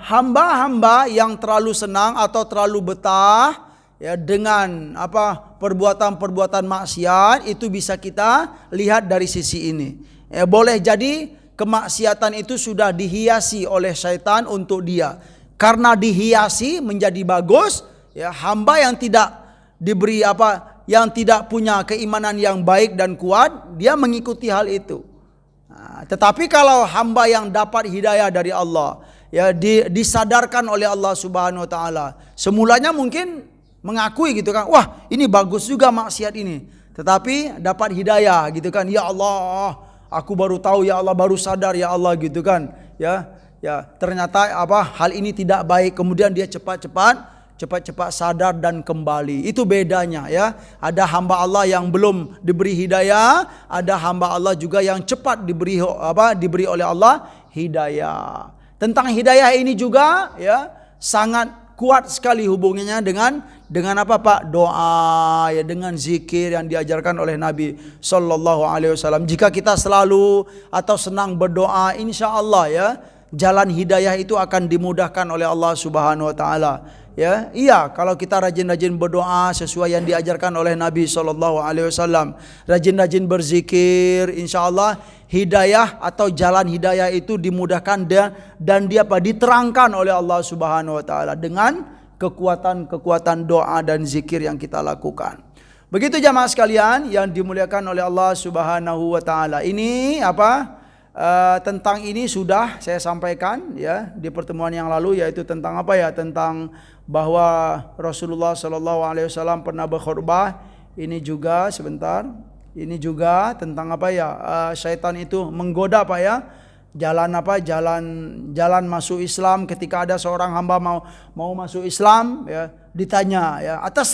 Hamba-hamba yang terlalu senang atau terlalu betah ya dengan apa perbuatan-perbuatan maksiat, itu bisa kita lihat dari sisi ini. Ya, boleh jadi kemaksiatan itu sudah dihiasi oleh syaitan untuk dia. Karena dihiasi menjadi bagus, ya, hamba yang tidak diberi yang tidak punya keimanan yang baik dan kuat, dia mengikuti hal itu. Nah, tetapi kalau hamba yang dapat hidayah dari Allah, ya, disadarkan oleh Allah Subhanahu wa taala, semulanya mungkin mengakui gitu kan, wah ini bagus juga maksiat ini, tetapi dapat hidayah gitu kan, ya Allah, aku baru tahu, ya Allah, baru sadar ya Allah gitu kan, ya ternyata hal ini tidak baik, kemudian dia cepat-cepat sadar dan kembali. Itu bedanya ya. Ada hamba Allah yang belum diberi hidayah, ada hamba Allah juga yang cepat diberi oleh Allah hidayah. Tentang hidayah ini juga ya sangat kuat sekali hubungannya dengan apa Pak? Doa ya, dengan zikir yang diajarkan oleh Nabi sallallahu alaihi wasallam. Jika kita selalu atau senang berdoa, insya Allah ya, jalan hidayah itu akan dimudahkan oleh Allah Subhanahu wa taala. Ya, iya, kalau kita rajin-rajin berdoa sesuai yang diajarkan oleh Nabi sallallahu alaihi wasallam, rajin-rajin berzikir, insyaallah hidayah atau jalan hidayah itu dimudahkan dan diterangkan oleh Allah Subhanahu wa taala dengan kekuatan doa dan zikir yang kita lakukan. Begitu jamaah sekalian yang dimuliakan oleh Allah Subhanahu wa taala. Ini tentang ini sudah saya sampaikan ya di pertemuan yang lalu, yaitu tentang tentang bahwa Rasulullah Shallallahu Alaihi Wasallam pernah berkhutbah. Ini juga sebentar. Ini juga tentang syaitan itu menggoda jalan masuk Islam. Ketika ada seorang hamba mau masuk Islam, ya, ditanya ya, atas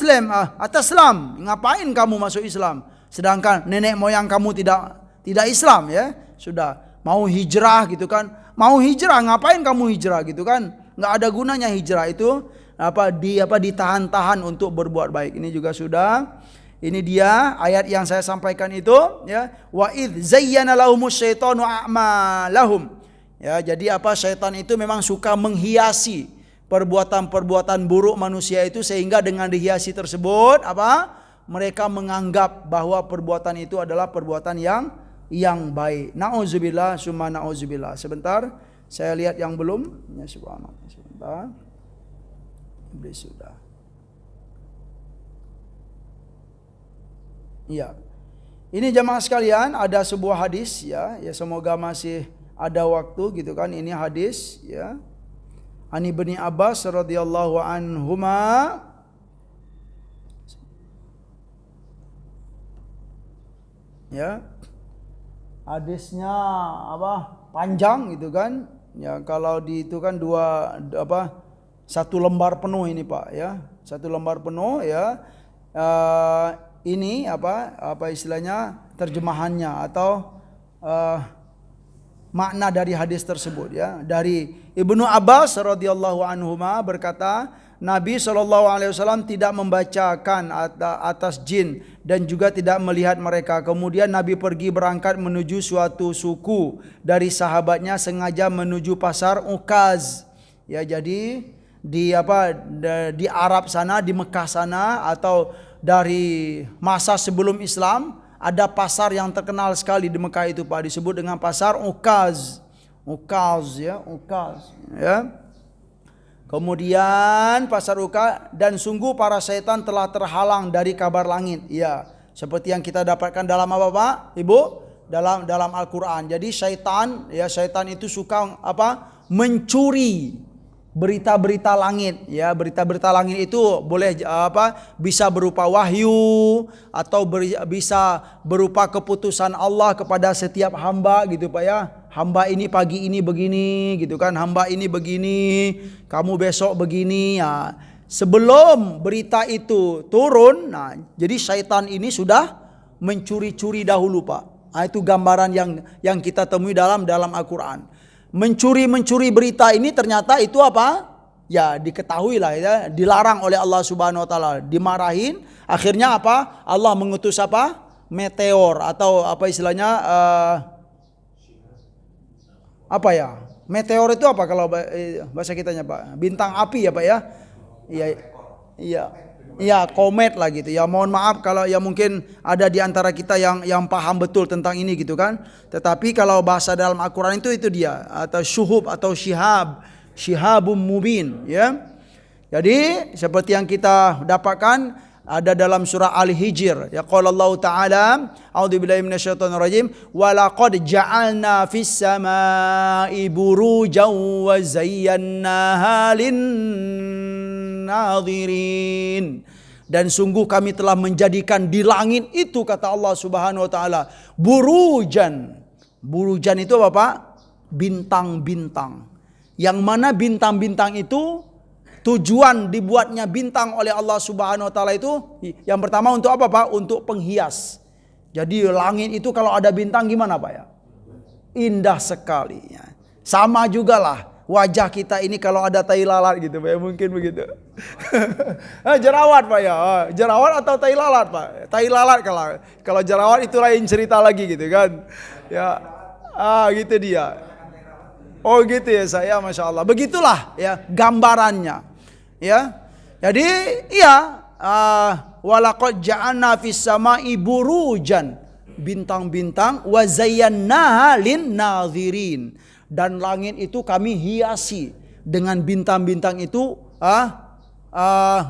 Islam, ngapain kamu masuk Islam? Sedangkan nenek moyang kamu tidak Islam, ya. Sudah mau hijrah gitu kan. Mau hijrah, ngapain kamu hijrah gitu kan? Nggak ada gunanya hijrah itu. Ditahan-tahan untuk berbuat baik. Ini juga sudah. Ini dia ayat yang saya sampaikan itu, ya. Wa idz zayyana lahumus syaitanu a'malahum. Ya, jadi syaitan itu memang suka menghiasi perbuatan-perbuatan buruk manusia itu, sehingga dengan dihiasi tersebut mereka menganggap bahwa perbuatan itu adalah perbuatan yang baik. Nauzubillah summa nauzubillah. Sebentar, saya lihat yang belum. Ya, subhanallah. Sebentar. Sudah. Iya. Ini jamaah sekalian, ada sebuah hadis ya, semoga masih ada waktu gitu kan. Ini hadis ya. Ani Ibnu Abbas radhiyallahu anhuma. Ya. Hadisnya panjang gitu kan. Ya, kalau itu kan satu lembar penuh ini Pak ya, satu lembar penuh ya. Ini istilahnya terjemahannya atau makna dari hadis tersebut ya. Dari Ibnu Abbas radhiyallahu anhuma berkata, Nabi SAW tidak membacakan atas jin dan juga tidak melihat mereka. Kemudian Nabi pergi berangkat menuju suatu suku dari sahabatnya, sengaja menuju pasar Ukaz. Ya, jadi di Arab sana, di Mekah sana, atau dari masa sebelum Islam, ada pasar yang terkenal sekali di Mekah itu Pak, disebut dengan pasar Ukaz. Ukaz ya, Ukaz ya. Kemudian pasar uka, dan sungguh para syaitan telah terhalang dari kabar langit. Ya, seperti yang kita dapatkan dalam apa Pak? Ibu? Dalam Al-Qur'an. Jadi syaitan itu suka mencuri berita-berita langit, ya. Berita-berita langit itu boleh bisa berupa wahyu atau bisa berupa keputusan Allah kepada setiap hamba gitu Pak ya. Hamba ini pagi ini begini gitu kan, hamba ini begini, kamu besok begini ya. Sebelum berita itu turun, nah jadi syaitan ini sudah mencuri-curi dahulu Pak. Nah, itu gambaran yang kita temui dalam Al-Qur'an. Mencuri berita ini ternyata itu apa? Ya diketahui lah ya, dilarang oleh Allah Subhanahu wa taala, dimarahin. Akhirnya apa? Allah mengutus apa? Meteor atau apa istilahnya apa ya? Meteor itu apa kalau bahasa kitanya Pak? Bintang api ya Pak ya? Iya. Ya komet lah gitu ya. Mohon maaf kalau ya mungkin ada di antara kita yang paham betul tentang ini gitu kan. Tetapi kalau bahasa dalam Al-Qur'an itu dia, atau syuhub atau syihabum mubin ya. Jadi seperti yang kita dapatkan ada dalam surah Al-Hijr ya, qala Allah Ta'ala a'udzubillahi minasyaitonir rajim wa laqad ja'alna fis samaa'i burujan wa zayyanaha lin-nadhirin, dan sungguh kami telah menjadikan di langit itu, kata Allah Subhanahu wa taala, burujan itu apa Pak? Bintang-bintang, yang mana bintang-bintang itu tujuan dibuatnya bintang oleh Allah Subhanahu wa taala itu yang pertama untuk apa Pak? Untuk penghias. Jadi langit itu kalau ada bintang gimana Pak ya? Indah sekali ya. Sama juga lah wajah kita ini kalau ada tai lalat gitu Pak ya, mungkin begitu. Jerawat Pak ya. Jerawat atau tai lalat Pak? Tai lalat kalau jerawat itu lain cerita lagi gitu kan. Ya. Gitu dia. Oh gitu ya saya, Masya Allah. Begitulah ya gambarannya. Ya, jadi iya, walaqad ja'alna fis sama'i burujan, bintang-bintang, wa zayyanaha lin-nadhirin, dan langit itu kami hiasi dengan bintang-bintang itu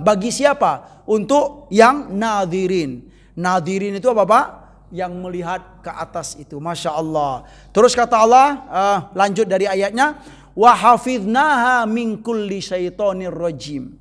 bagi siapa? Untuk yang nadhirin. Nadhirin itu apa Pak? Yang melihat ke atas itu. Masya Allah. Terus kata Allah, lanjut dari ayatnya, wa hafidnaha min kulli syaitonir rajim.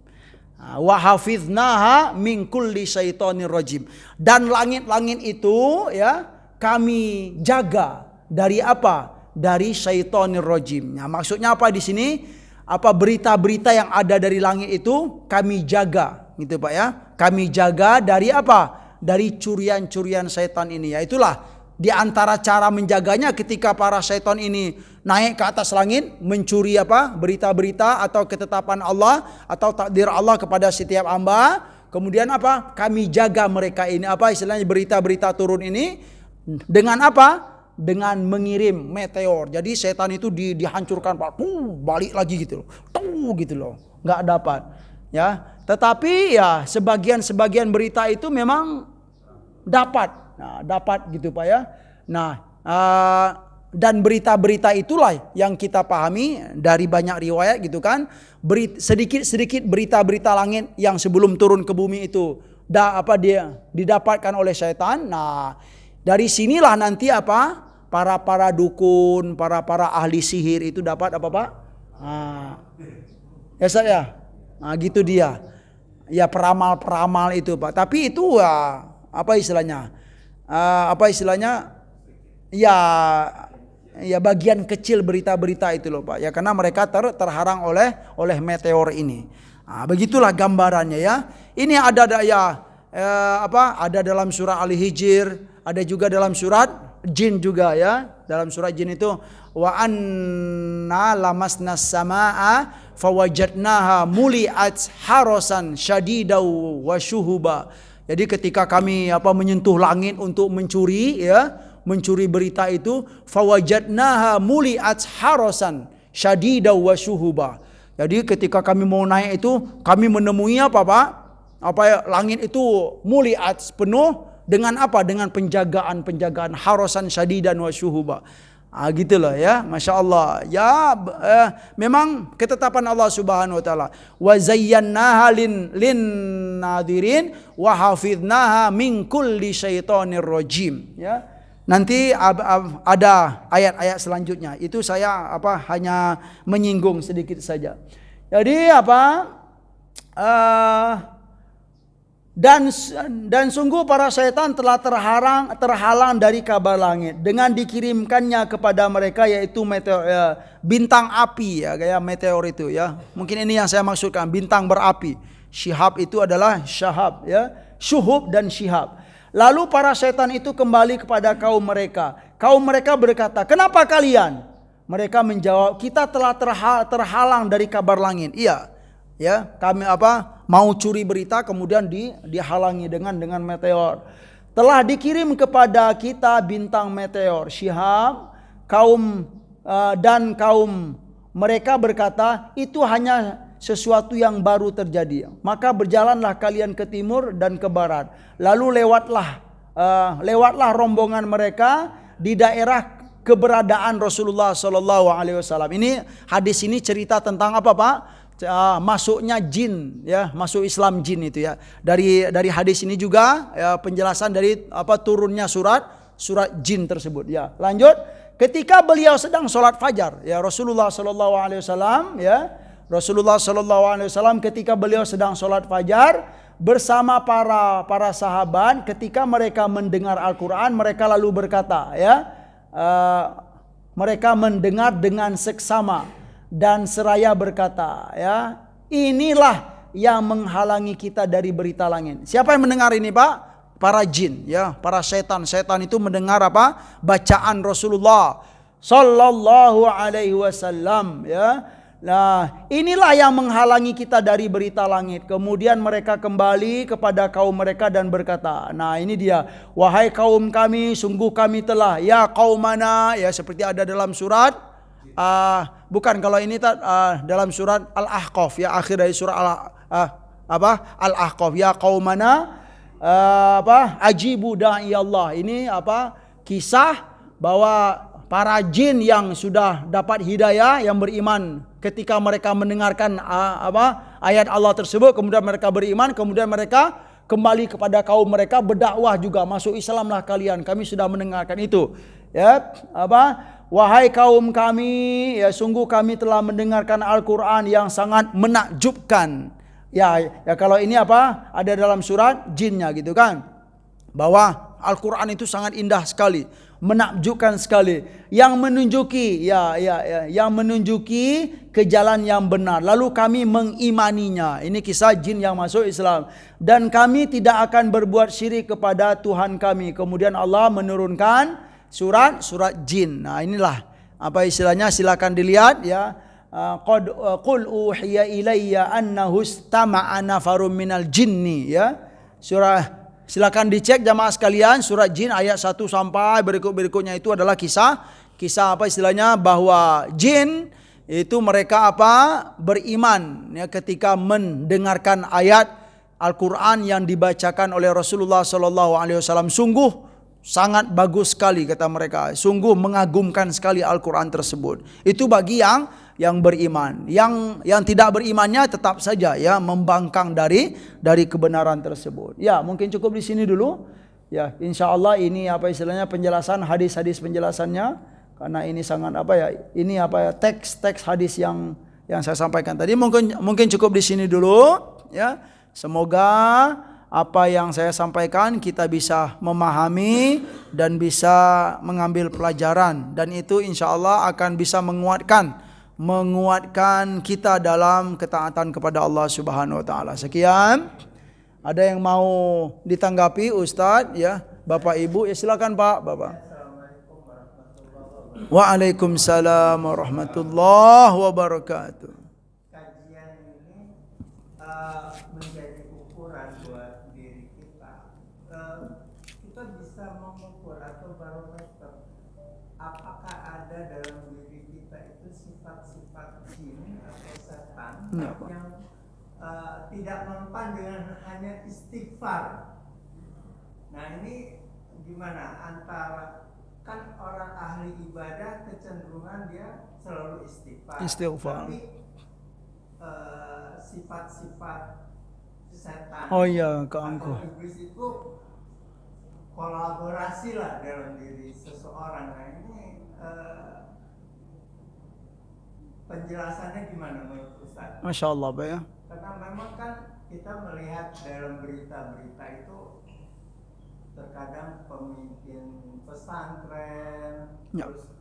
Wa hafidnaha min kulli syaitonir rajim. Dan langit-langit itu ya kami jaga dari apa? Dari syaitonir rajim. Nah, maksudnya apa di sini? Apa berita-berita yang ada dari langit itu kami jaga, gitu Pak ya. Kami jaga dari apa? Dari curian-curian syaitan ini. Ya itulah di antara cara menjaganya ketika para syaitan ini naik ke atas langit mencuri apa? Berita-berita atau ketetapan Allah atau takdir Allah kepada setiap hamba. Kemudian apa? Kami jaga mereka ini apa istilahnya berita-berita turun ini dengan apa? Dengan mengirim meteor. Jadi setan itu dihancurkan Pak. Balik lagi gitu loh. Gitu loh. Enggak dapat. Ya, tetapi ya sebagian berita itu memang dapat. Nah, dapat gitu Pak ya. Nah, dan berita-berita itulah yang kita pahami dari banyak riwayat gitu kan. Sedikit-sedikit berita-berita langit yang sebelum turun ke bumi itu dia didapatkan oleh syaitan. Nah, dari sinilah nanti apa? Para dukun, para ahli sihir itu dapat apa Pak? Ya saya. Nah, gitu dia. Ya peramal itu Pak. Tapi itu apa istilahnya? Ya bagian kecil berita-berita itu loh Pak. Ya karena mereka terharang oleh meteor ini. Nah, begitulah gambarannya ya. Ini ada ada dalam surah Al-Hijr, ada juga dalam surat Jin juga ya. Dalam surat Jin itu wa anna lamasnas samaa fawajadnaha muli'at harasan syadidau wa syuhuba. Jadi ketika kami menyentuh langit untuk mencuri berita itu, fawajadnaha muli'at harasan syadidau wa syuhuba. Jadi ketika kami mau naik itu, kami menemui apa Pak? Langit itu muli'at penuh dengan apa? Dengan penjagaan harasan syadidan wa syuhuba. Gitu loh ya, masya Allah. Ya, memang ketetapan Allah Subhanahu Wa Taala. Wa zayyanaha lin nadirin wa hafidnaha min kulli syaitonir rajim. Ya, nanti ada ayat-ayat selanjutnya. Itu saya hanya menyinggung sedikit saja. Jadi dan sungguh para syaitan telah terhalang dari kabar langit dengan dikirimkannya kepada mereka, yaitu bintang api ya, kayak meteor itu ya. Mungkin ini yang saya maksudkan, bintang berapi. Syihab itu adalah syahab ya, syuhub dan syihab. Lalu para syaitan itu kembali kepada kaum mereka. Kaum mereka berkata, "Kenapa kalian?" Mereka menjawab, "Kita telah terhalang dari kabar langit." Iya. Ya, kami mau curi berita kemudian dihalangi dengan meteor. Telah dikirim kepada kita bintang meteor Syihab, dan kaum mereka berkata, "Itu hanya sesuatu yang baru terjadi. Maka berjalanlah kalian ke timur dan ke barat. Lalu lewatlah rombongan mereka di daerah keberadaan Rasulullah Sallallahu Alaihi Wasallam." Ini hadis ini cerita tentang apa, Pak? Masuknya jin ya, masuk Islam jin itu ya. Dari hadis ini juga ya, penjelasan dari turunnya surat jin tersebut ya. Lanjut, ketika beliau sedang sholat fajar ya, Rasulullah Sallallahu Alaihi Wasallam ya, Rasulullah Sallallahu Alaihi Wasallam ketika beliau sedang sholat fajar bersama para sahabat, ketika mereka mendengar Al-Quran, mereka lalu berkata ya, mereka mendengar dengan seksama dan seraya berkata ya, "Inilah yang menghalangi kita dari berita langit." Siapa yang mendengar ini, Pak? Para jin ya, para setan. Setan itu mendengar bacaan Rasulullah Sallallahu Alaihi Wasallam ya. Nah, inilah yang menghalangi kita dari berita langit. Kemudian mereka kembali kepada kaum mereka dan berkata, nah ini dia, "Wahai kaum kami, sungguh kami telah ya qaumana," ya, seperti ada dalam surat bukan, kalau ini dalam surat Al-Ahqaf ya, akhir dari surah Al-Ahqaf, "Ya qaumana ajibu da'i Allah." Ini kisah bahwa para jin yang sudah dapat hidayah, yang beriman ketika mereka mendengarkan ayat Allah tersebut, kemudian mereka beriman, kemudian mereka kembali kepada kaum mereka berdakwah juga, "Masuk Islamlah kalian, kami sudah mendengarkan itu." Ya, "Wahai kaum kami, ya sungguh kami telah mendengarkan Al-Quran yang sangat menakjubkan." Ya, kalau ini ada dalam surat jinnya gitu kan, bahwa Al-Quran itu sangat indah sekali, menakjubkan sekali, yang menunjuki yang menunjuki ke jalan yang benar. Lalu kami mengimaninya. Ini kisah jin yang masuk Islam. "Dan kami tidak akan berbuat syirik kepada Tuhan kami." Kemudian Allah menurunkan surat jin. Nah, inilah istilahnya, silakan dilihat ya. Qul uhiya ilayya annahu istama'a nafarum minal jinni ya. Silakan dicek jamaah sekalian, surat jin ayat 1 sampai berikutnya itu adalah kisah istilahnya, bahwa jin itu mereka beriman ya ketika mendengarkan ayat Al-Quran yang dibacakan oleh Rasulullah Sallallahu Alaihi Wasallam. Sungguh sangat bagus sekali kata mereka. Sungguh mengagumkan sekali Al-Quran tersebut. Itu bagi yang beriman. Yang tidak berimannya tetap saja ya membangkang dari kebenaran tersebut. Ya, mungkin cukup di sini dulu. Ya, insya-Allah ini istilahnya penjelasan hadis-hadis penjelasannya, karena ini sangat ini teks hadis yang saya sampaikan tadi. Mungkin cukup di sini dulu ya. Semoga apa yang saya sampaikan kita bisa memahami dan bisa mengambil pelajaran, dan itu insya Allah akan bisa menguatkan kita dalam ketaatan kepada Allah Subhanahu Wa Taala. Sekian. Ada yang mau ditanggapi Ustadz ya, Bapak Ibu ya, silakan Pak, Bapak. Waalaikumsalam warahmatullahi wabarakatuh. Kajian ini menjadi ukuran buat diri kita. Kita bisa mengukur atau barometer apakah ada dalam diri kita itu sifat-sifat jin atau setan yang tidak mempan dengan hanya istighfar. Nah, ini gimana antara kan orang ahli ibadah kecenderungan dia selalu istighfar. Istighfar. Tapi sifat-sifat setan Oh iya, atau keangkuh. iblis itu kolaborasi lah dalam diri seseorang. Nah ini penjelasannya gimana menurut Ustaz? Masya Allah, Pak ya. Karena memang kan kita melihat dalam berita-berita itu terkadang pemimpin pesantren, Ya. terus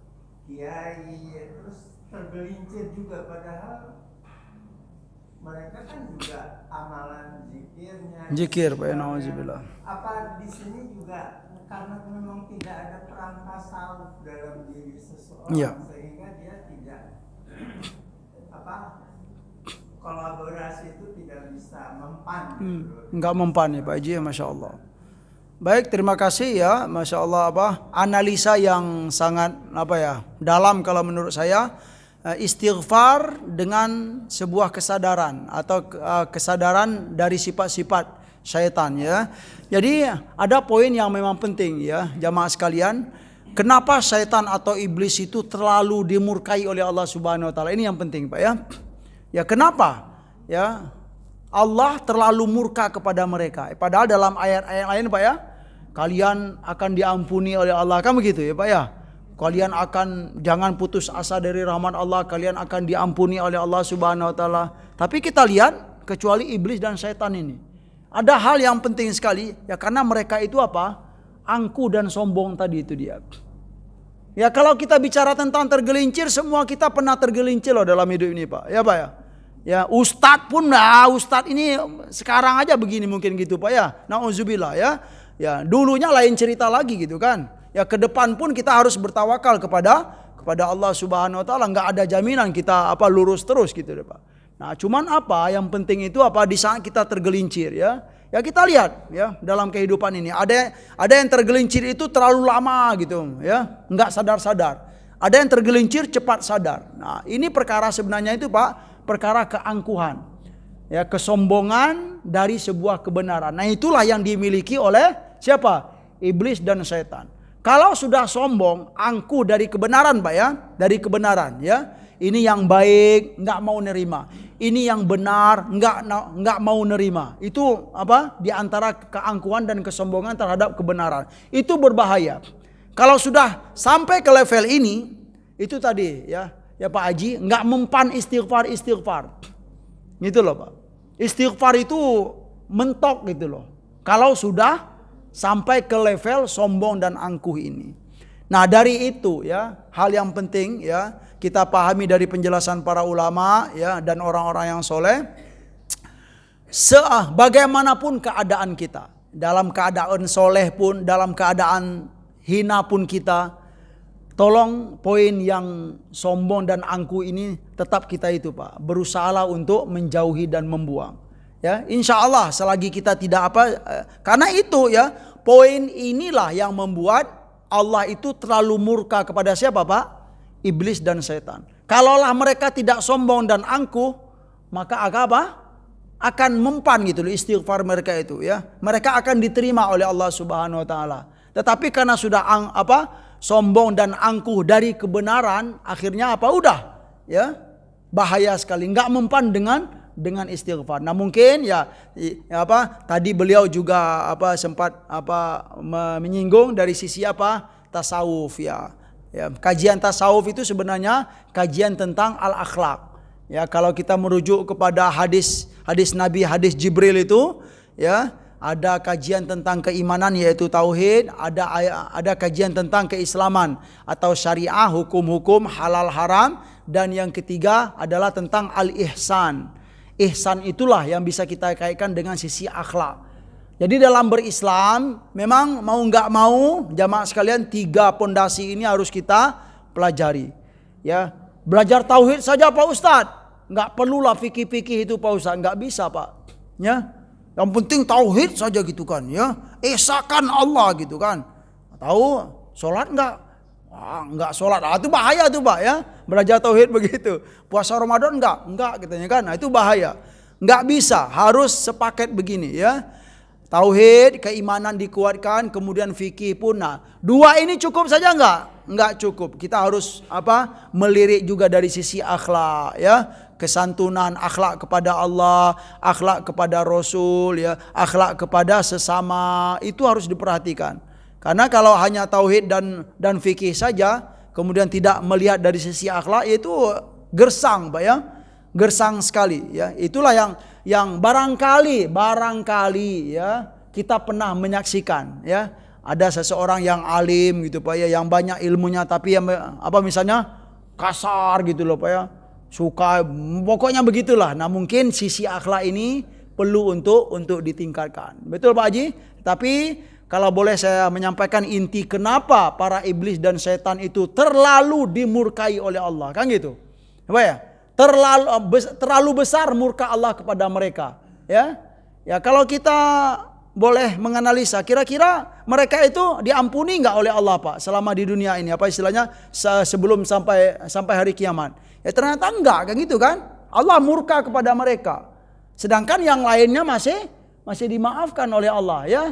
kiai, terus tergelincir juga, padahal mereka kan juga amalan zikirnya. Zikir, Pak ya, istighfarnya. nauzubillah. Apa di sini juga karena memang tidak ada peran tasawuf dalam diri seseorang, Ya. sehingga dia tidak kolaborasi itu tidak bisa mempan. Enggak mempan ya Pak Haji, Masya Allah. Baik, terima kasih ya, Masya Allah, analisa yang sangat dalam kalau menurut saya. Istighfar dengan sebuah kesadaran atau kesadaran dari sifat-sifat syaitan ya. Jadi ada poin yang memang penting ya, jamaah sekalian. Kenapa syaitan atau iblis itu terlalu dimurkai oleh Allah Subhanahu wa taala? Ini yang penting, Pak ya. Ya kenapa? Ya Allah terlalu murka kepada mereka. Padahal dalam ayat-ayat lain, Pak ya, kalian akan diampuni oleh Allah, kan begitu ya Pak ya. Kalian akan jangan putus asa dari rahmat Allah, kalian akan diampuni oleh Allah Subhanahu wa taala. Tapi kita lihat kecuali iblis dan syaitan ini. Ada hal yang penting sekali ya, karena mereka itu angkuh dan sombong tadi itu dia. Ya kalau kita bicara tentang tergelincir, semua kita pernah tergelincir loh dalam hidup ini Pak. Ya Pak ya. Ya ustadz pun ustadz ini sekarang aja begini mungkin gitu Pak ya. Nauzubillah ya. Ya dulunya lain cerita lagi gitu kan. Ya ke depan pun kita harus bertawakal kepada Allah Subhanahu wa taala, enggak ada jaminan kita lurus terus gitu deh Pak. Nah, cuman yang penting itu di saat kita tergelincir ya. Ya kita lihat ya dalam kehidupan ini ada yang tergelincir itu terlalu lama gitu ya, enggak sadar-sadar. Ada yang tergelincir cepat sadar. Nah, ini perkara sebenarnya itu Pak, perkara keangkuhan. Ya, kesombongan dari sebuah kebenaran. Nah, itulah yang dimiliki oleh siapa? Iblis dan syaitan. Kalau sudah sombong, angkuh dari kebenaran Pak ya, dari kebenaran ya. Ini yang baik, nggak mau nerima. Ini yang benar, nggak mau nerima. Itu di antara keangkuhan dan kesombongan terhadap kebenaran. Itu berbahaya. Kalau sudah sampai ke level ini, itu tadi ya Pak Haji, nggak mempan istighfar. Gitu loh Pak. Istighfar itu mentok gitu loh. Kalau sudah sampai ke level sombong dan angkuh ini. Nah dari itu ya, hal yang penting ya kita pahami dari penjelasan para ulama ya dan orang-orang yang soleh. Bagaimanapun keadaan kita, dalam keadaan soleh pun, dalam keadaan hina pun kita, tolong poin yang sombong dan angkuh ini tetap kita itu Pak, berusahalah untuk menjauhi dan membuang. Ya, insya Allah selagi kita tidak karena itu ya, poin inilah yang membuat Allah itu terlalu murka kepada siapa Pak? Iblis dan setan. Kalaulah mereka tidak sombong dan angkuh, maka akan mempan gitu loh istighfar mereka itu ya. Mereka akan diterima oleh Allah Subhanahu wa taala. Tetapi karena sudah sombong dan angkuh dari kebenaran, akhirnya udah ya, bahaya sekali, nggak mempan dengan istighfar. Nah mungkin tadi beliau juga sempat menyinggung dari sisi tasawuf ya. Kajian tasawuf itu sebenarnya kajian tentang al-akhlak. Ya kalau kita merujuk kepada hadis Nabi, hadis Jibril itu ya, ada kajian tentang keimanan yaitu tauhid, ada kajian tentang keislaman atau syariah, hukum-hukum halal haram, dan yang ketiga adalah tentang al-ihsan. Ihsan itulah yang bisa kita kaitkan dengan sisi akhlak. Jadi dalam berislam memang mau nggak mau jamaah sekalian, 3 pondasi ini harus kita pelajari. Ya, belajar tauhid saja Pak Ustadz, nggak perlulah fikih-fikih itu Pak Ustadz, nggak bisa Pak. Ya, yang penting tauhid saja gitu kan. Ya, esakan Allah gitu kan. Tahu sholat nggak? Enggak sholat, itu bahaya tuh Pak ya. Belajar tauhid begitu. Puasa Ramadan enggak katanya kan. Nah itu bahaya. Enggak bisa, harus sepaket begini ya. Tauhid, keimanan dikuatkan, kemudian fikih pun. Nah, dua ini cukup saja enggak? Enggak cukup. Kita harus melirik juga dari sisi akhlak, ya. Kesantunan, akhlak kepada Allah, akhlak kepada Rasul, ya, akhlak kepada sesama, itu harus diperhatikan. Karena kalau hanya tauhid dan fikih saja, kemudian tidak melihat dari sisi akhlak, itu gersang, Pak, ya. Gersang sekali, ya. Itulah yang barangkali ya kita pernah menyaksikan, ya. Ada seseorang yang alim gitu, Pak, ya, yang banyak ilmunya, tapi yang misalnya kasar gitu loh, Pak, ya. Suka, pokoknya begitulah. Nah, mungkin sisi akhlak ini perlu untuk ditingkatkan. Betul, Pak Haji? Tapi kalau boleh saya menyampaikan inti kenapa para iblis dan setan itu terlalu dimurkai oleh Allah, kan gitu. Apa ya? Terlalu besar murka Allah kepada mereka, ya. Ya, kalau kita boleh menganalisa, kira-kira mereka itu diampuni nggak oleh Allah, Pak, selama di dunia ini, apa istilahnya, sebelum sampai hari kiamat? Ya ternyata enggak, kan gitu kan? Allah murka kepada mereka. Sedangkan yang lainnya masih dimaafkan oleh Allah, ya.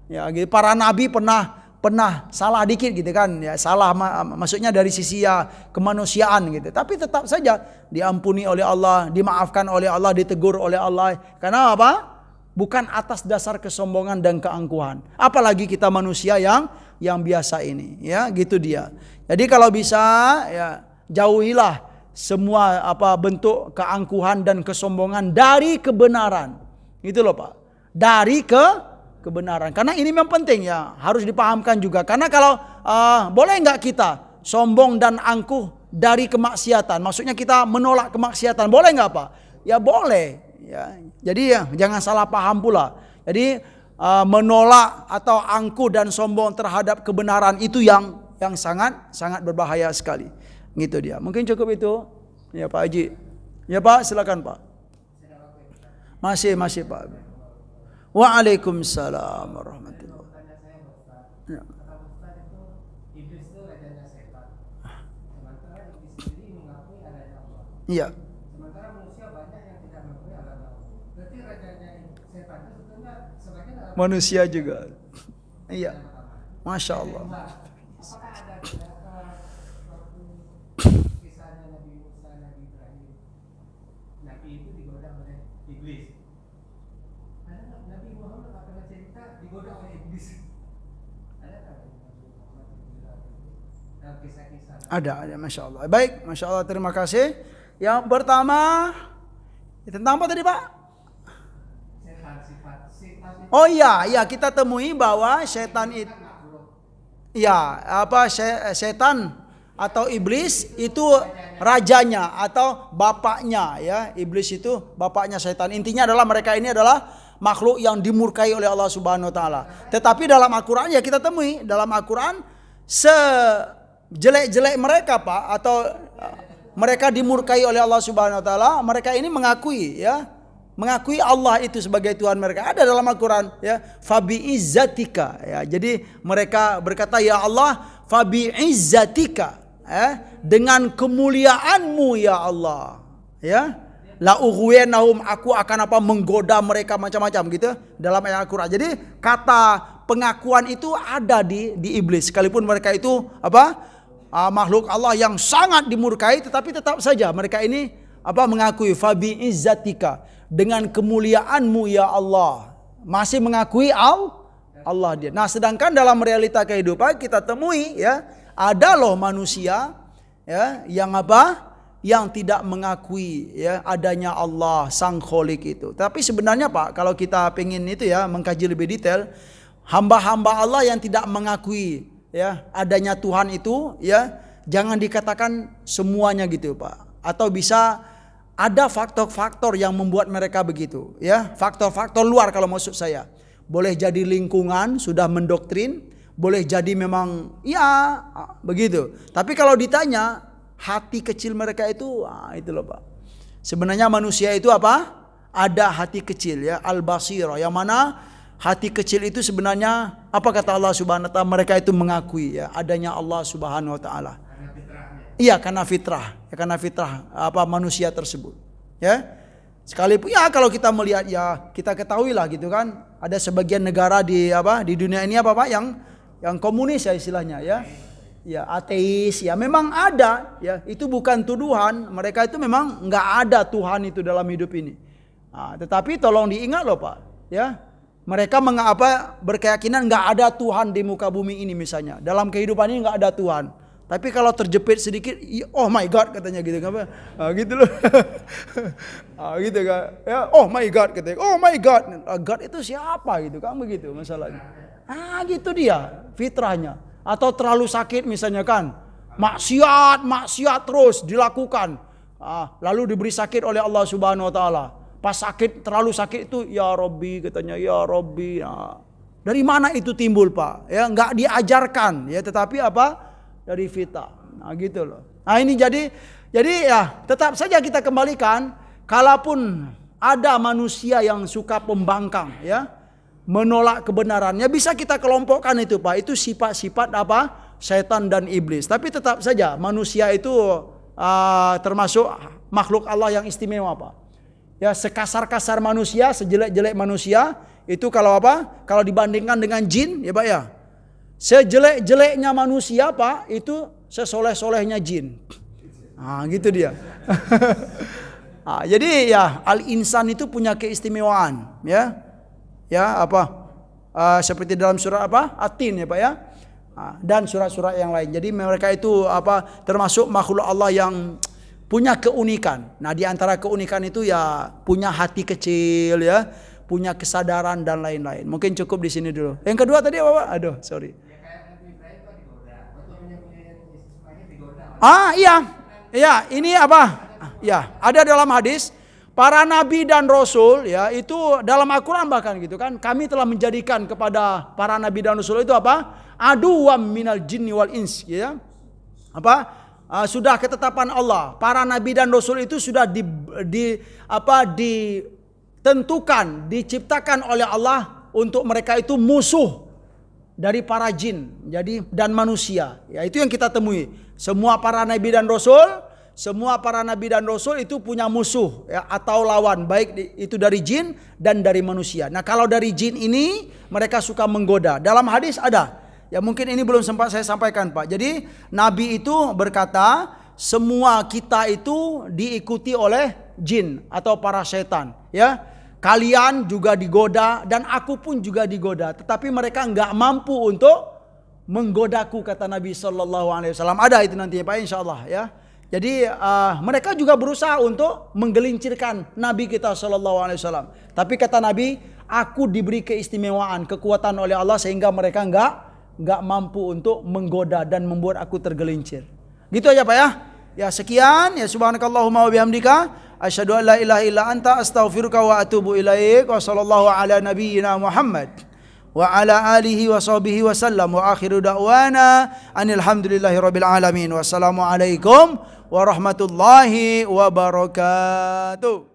Ya, gitu. Para nabi pernah salah dikit gitu kan, ya, salah maksudnya dari sisi ya kemanusiaan gitu. Tapi tetap saja diampuni oleh Allah, dimaafkan oleh Allah, ditegur oleh Allah. Karena apa? Bukan atas dasar kesombongan dan keangkuhan. Apalagi kita manusia yang biasa ini, ya, gitu dia. Jadi kalau bisa, ya, jauhilah semua bentuk keangkuhan dan kesombongan dari kebenaran. Gitu loh, Pak. Dari kebenaran. Karena ini memang penting, ya, harus dipahamkan juga. Karena kalau boleh nggak kita sombong dan angkuh dari kemaksiatan? Maksudnya kita menolak kemaksiatan, boleh nggak, Pak? Ya boleh, ya. Jadi ya jangan salah paham pula. Jadi menolak atau angkuh dan sombong terhadap kebenaran itu yang sangat berbahaya sekali. Gitu dia. Mungkin cukup itu. Ya, Pak Haji. Ya, Pak, silakan, Pak. Masih Pak. Waalaikumsalam warahmatullahi wabarakatuh. Ya. Iya. Sementara manusia banyak yang tidak mengakui adanya Allah. Berarti rajanya setan itu sebetulnya sebagian adalah Manusia juga. Iya. Masya Allah. Apakah ada suatu kisahnya Nabi Musa, Nabi Ibrahim? Nabi itu digoda oleh iblis. Ada nggak Nabi Muhammad pernah cerita digoda oleh iblis? Ada nggak Nabi Muhammad dalam kisah-kisah? Ada, Masya Allah. Baik, Masya Allah, terima kasih. Yang pertama, tentang apa tadi, Pak? Sifat. Oh iya, kita temui bahwa setan itu, ya, setan atau iblis itu rajanya atau bapaknya, ya. Iblis itu bapaknya setan. Intinya adalah mereka ini adalah makhluk yang dimurkai oleh Allah Subhanahu wa taala. Tetapi dalam Al-Qur'an, ya, kita temui dalam Al-Qur'an sejelek-jelek mereka, Pak, atau mereka dimurkai oleh Allah Subhanahu wa taala, mereka ini mengakui Allah itu sebagai Tuhan mereka. Ada dalam Al-Qur'an, ya, fabi izzatika, ya. Jadi mereka berkata, ya Allah, fabi izzatika, dengan kemuliaanmu ya Allah, ya, la ughwinahum, aku akan menggoda mereka macam-macam gitu dalam ayat Al-Qur'an. Jadi kata pengakuan itu ada di iblis, sekalipun mereka itu makhluk Allah yang sangat dimurkai, tetapi tetap saja mereka ini mengakui fabi izzatika, dengan kemuliaanmu ya Allah, masih mengakui Allah dia. Nah, sedangkan dalam realita kehidupan kita temui, ya, ada loh manusia, ya, yang tidak mengakui, ya, adanya Allah Sang Kholik itu. Tapi sebenarnya, Pak, kalau kita pengen itu, ya, mengkaji lebih detail, hamba-hamba Allah yang tidak mengakui, ya, adanya Tuhan itu, ya, jangan dikatakan semuanya gitu, Pak. Atau bisa ada faktor-faktor yang membuat mereka begitu, ya. Faktor-faktor luar kalau maksud saya. Boleh jadi lingkungan sudah mendoktrin, boleh jadi memang ya begitu. Tapi kalau ditanya hati kecil mereka itu loh, Pak. Sebenarnya manusia itu ada hati kecil, ya, al-basirah, yang mana hati kecil itu sebenarnya apa kata Allah Subhanahu wa taala, mereka itu mengakui, ya, adanya Allah Subhanahu wa taala. Iya, karena fitrah manusia tersebut, ya. Sekalipun ya kalau kita melihat ya kita ketahui lah gitu kan, ada sebagian negara di dunia ini Pak yang komunis ya istilahnya ya. Ya ateis ya memang ada ya, itu bukan tuduhan, mereka itu memang nggak ada Tuhan itu dalam hidup ini. Nah, tetapi tolong diingat loh Pak ya, mereka berkeyakinan nggak ada Tuhan di muka bumi ini misalnya, dalam kehidupan ini nggak ada Tuhan. Tapi kalau terjepit sedikit, oh my God katanya gitu kan, gitu loh, gitu kan, ya oh my God katanya, oh my God, God itu siapa gitu kan begitu masalahnya. Gitu dia fitrahnya. Atau terlalu sakit misalnya kan, maksiat terus dilakukan, lalu diberi sakit oleh Allah Subhanahu Wa Taala. Pas sakit terlalu sakit itu, ya Robbi katanya, ya Robbi. Dari mana itu timbul Pak? Ya nggak diajarkan ya, tetapi dari fitnah. Nah gitu loh. Nah ini jadi ya tetap saja kita kembalikan, kalaupun ada manusia yang suka pembangkang ya, menolak kebenarannya, bisa kita kelompokkan itu Pak, itu sifat-sifat setan dan iblis. Tapi tetap saja manusia itu termasuk makhluk Allah yang istimewa Pak. Ya sekasar-kasar manusia, sejelek-jelek manusia, itu kalau kalau dibandingkan dengan jin ya Pak ya. Sejelek-jeleknya manusia Pak, itu sesoleh-solehnya jin. Gitu dia. Jadi ya al-insan itu punya keistimewaan ya. Ya seperti dalam surat At-Tin ya Pak ya. Dan surat-surat yang lain. Jadi mereka itu termasuk makhluk Allah yang punya keunikan. Nah, di antara keunikan itu ya punya hati kecil ya, punya kesadaran dan lain-lain. Mungkin cukup di sini dulu. Yang kedua tadi apa Pak? Aduh, sorry. Iya, ini ya, ada dalam hadis para nabi dan rasul ya, itu dalam Al-Qur'an bahkan gitu kan, kami telah menjadikan kepada para nabi dan rasul itu aduwam minal jinni wal ins ya. Sudah ketetapan Allah, para nabi dan rasul itu sudah ditentukan, diciptakan oleh Allah untuk mereka itu musuh dari para jin dan manusia. Ya, itu yang kita temui. Semua para nabi dan rasul itu punya musuh ya, atau lawan, baik itu dari jin dan dari manusia. Nah, kalau dari jin ini mereka suka menggoda. Dalam hadis ada. Ya mungkin ini belum sempat saya sampaikan Pak. Jadi Nabi itu berkata, semua kita itu diikuti oleh jin atau para setan ya. Kalian juga digoda dan aku pun juga digoda, tetapi mereka nggak mampu untuk menggodaku, kata Nabi SAW. Ada itu nanti Pak insyaallah ya. Jadi mereka juga berusaha untuk menggelincirkan Nabi kita SAW. Tapi kata Nabi, aku diberi keistimewaan, kekuatan oleh Allah sehingga mereka nggak mampu untuk menggoda dan membuat aku tergelincir. Gitu aja Pak ya. Ya sekian ya, subhanakallahumma wa bihamdika asyhadu an la ilaha illa anta astaghfiruka wa atubu ilaik. Wa sallallahu ala nabiyyina Muhammad wa ala alihi wa sahbihi wa sallam wa akhiru da'wana anil hamdulillahi rabbil alamin. Wassalamualaikum warahmatullahi wabarakatuh.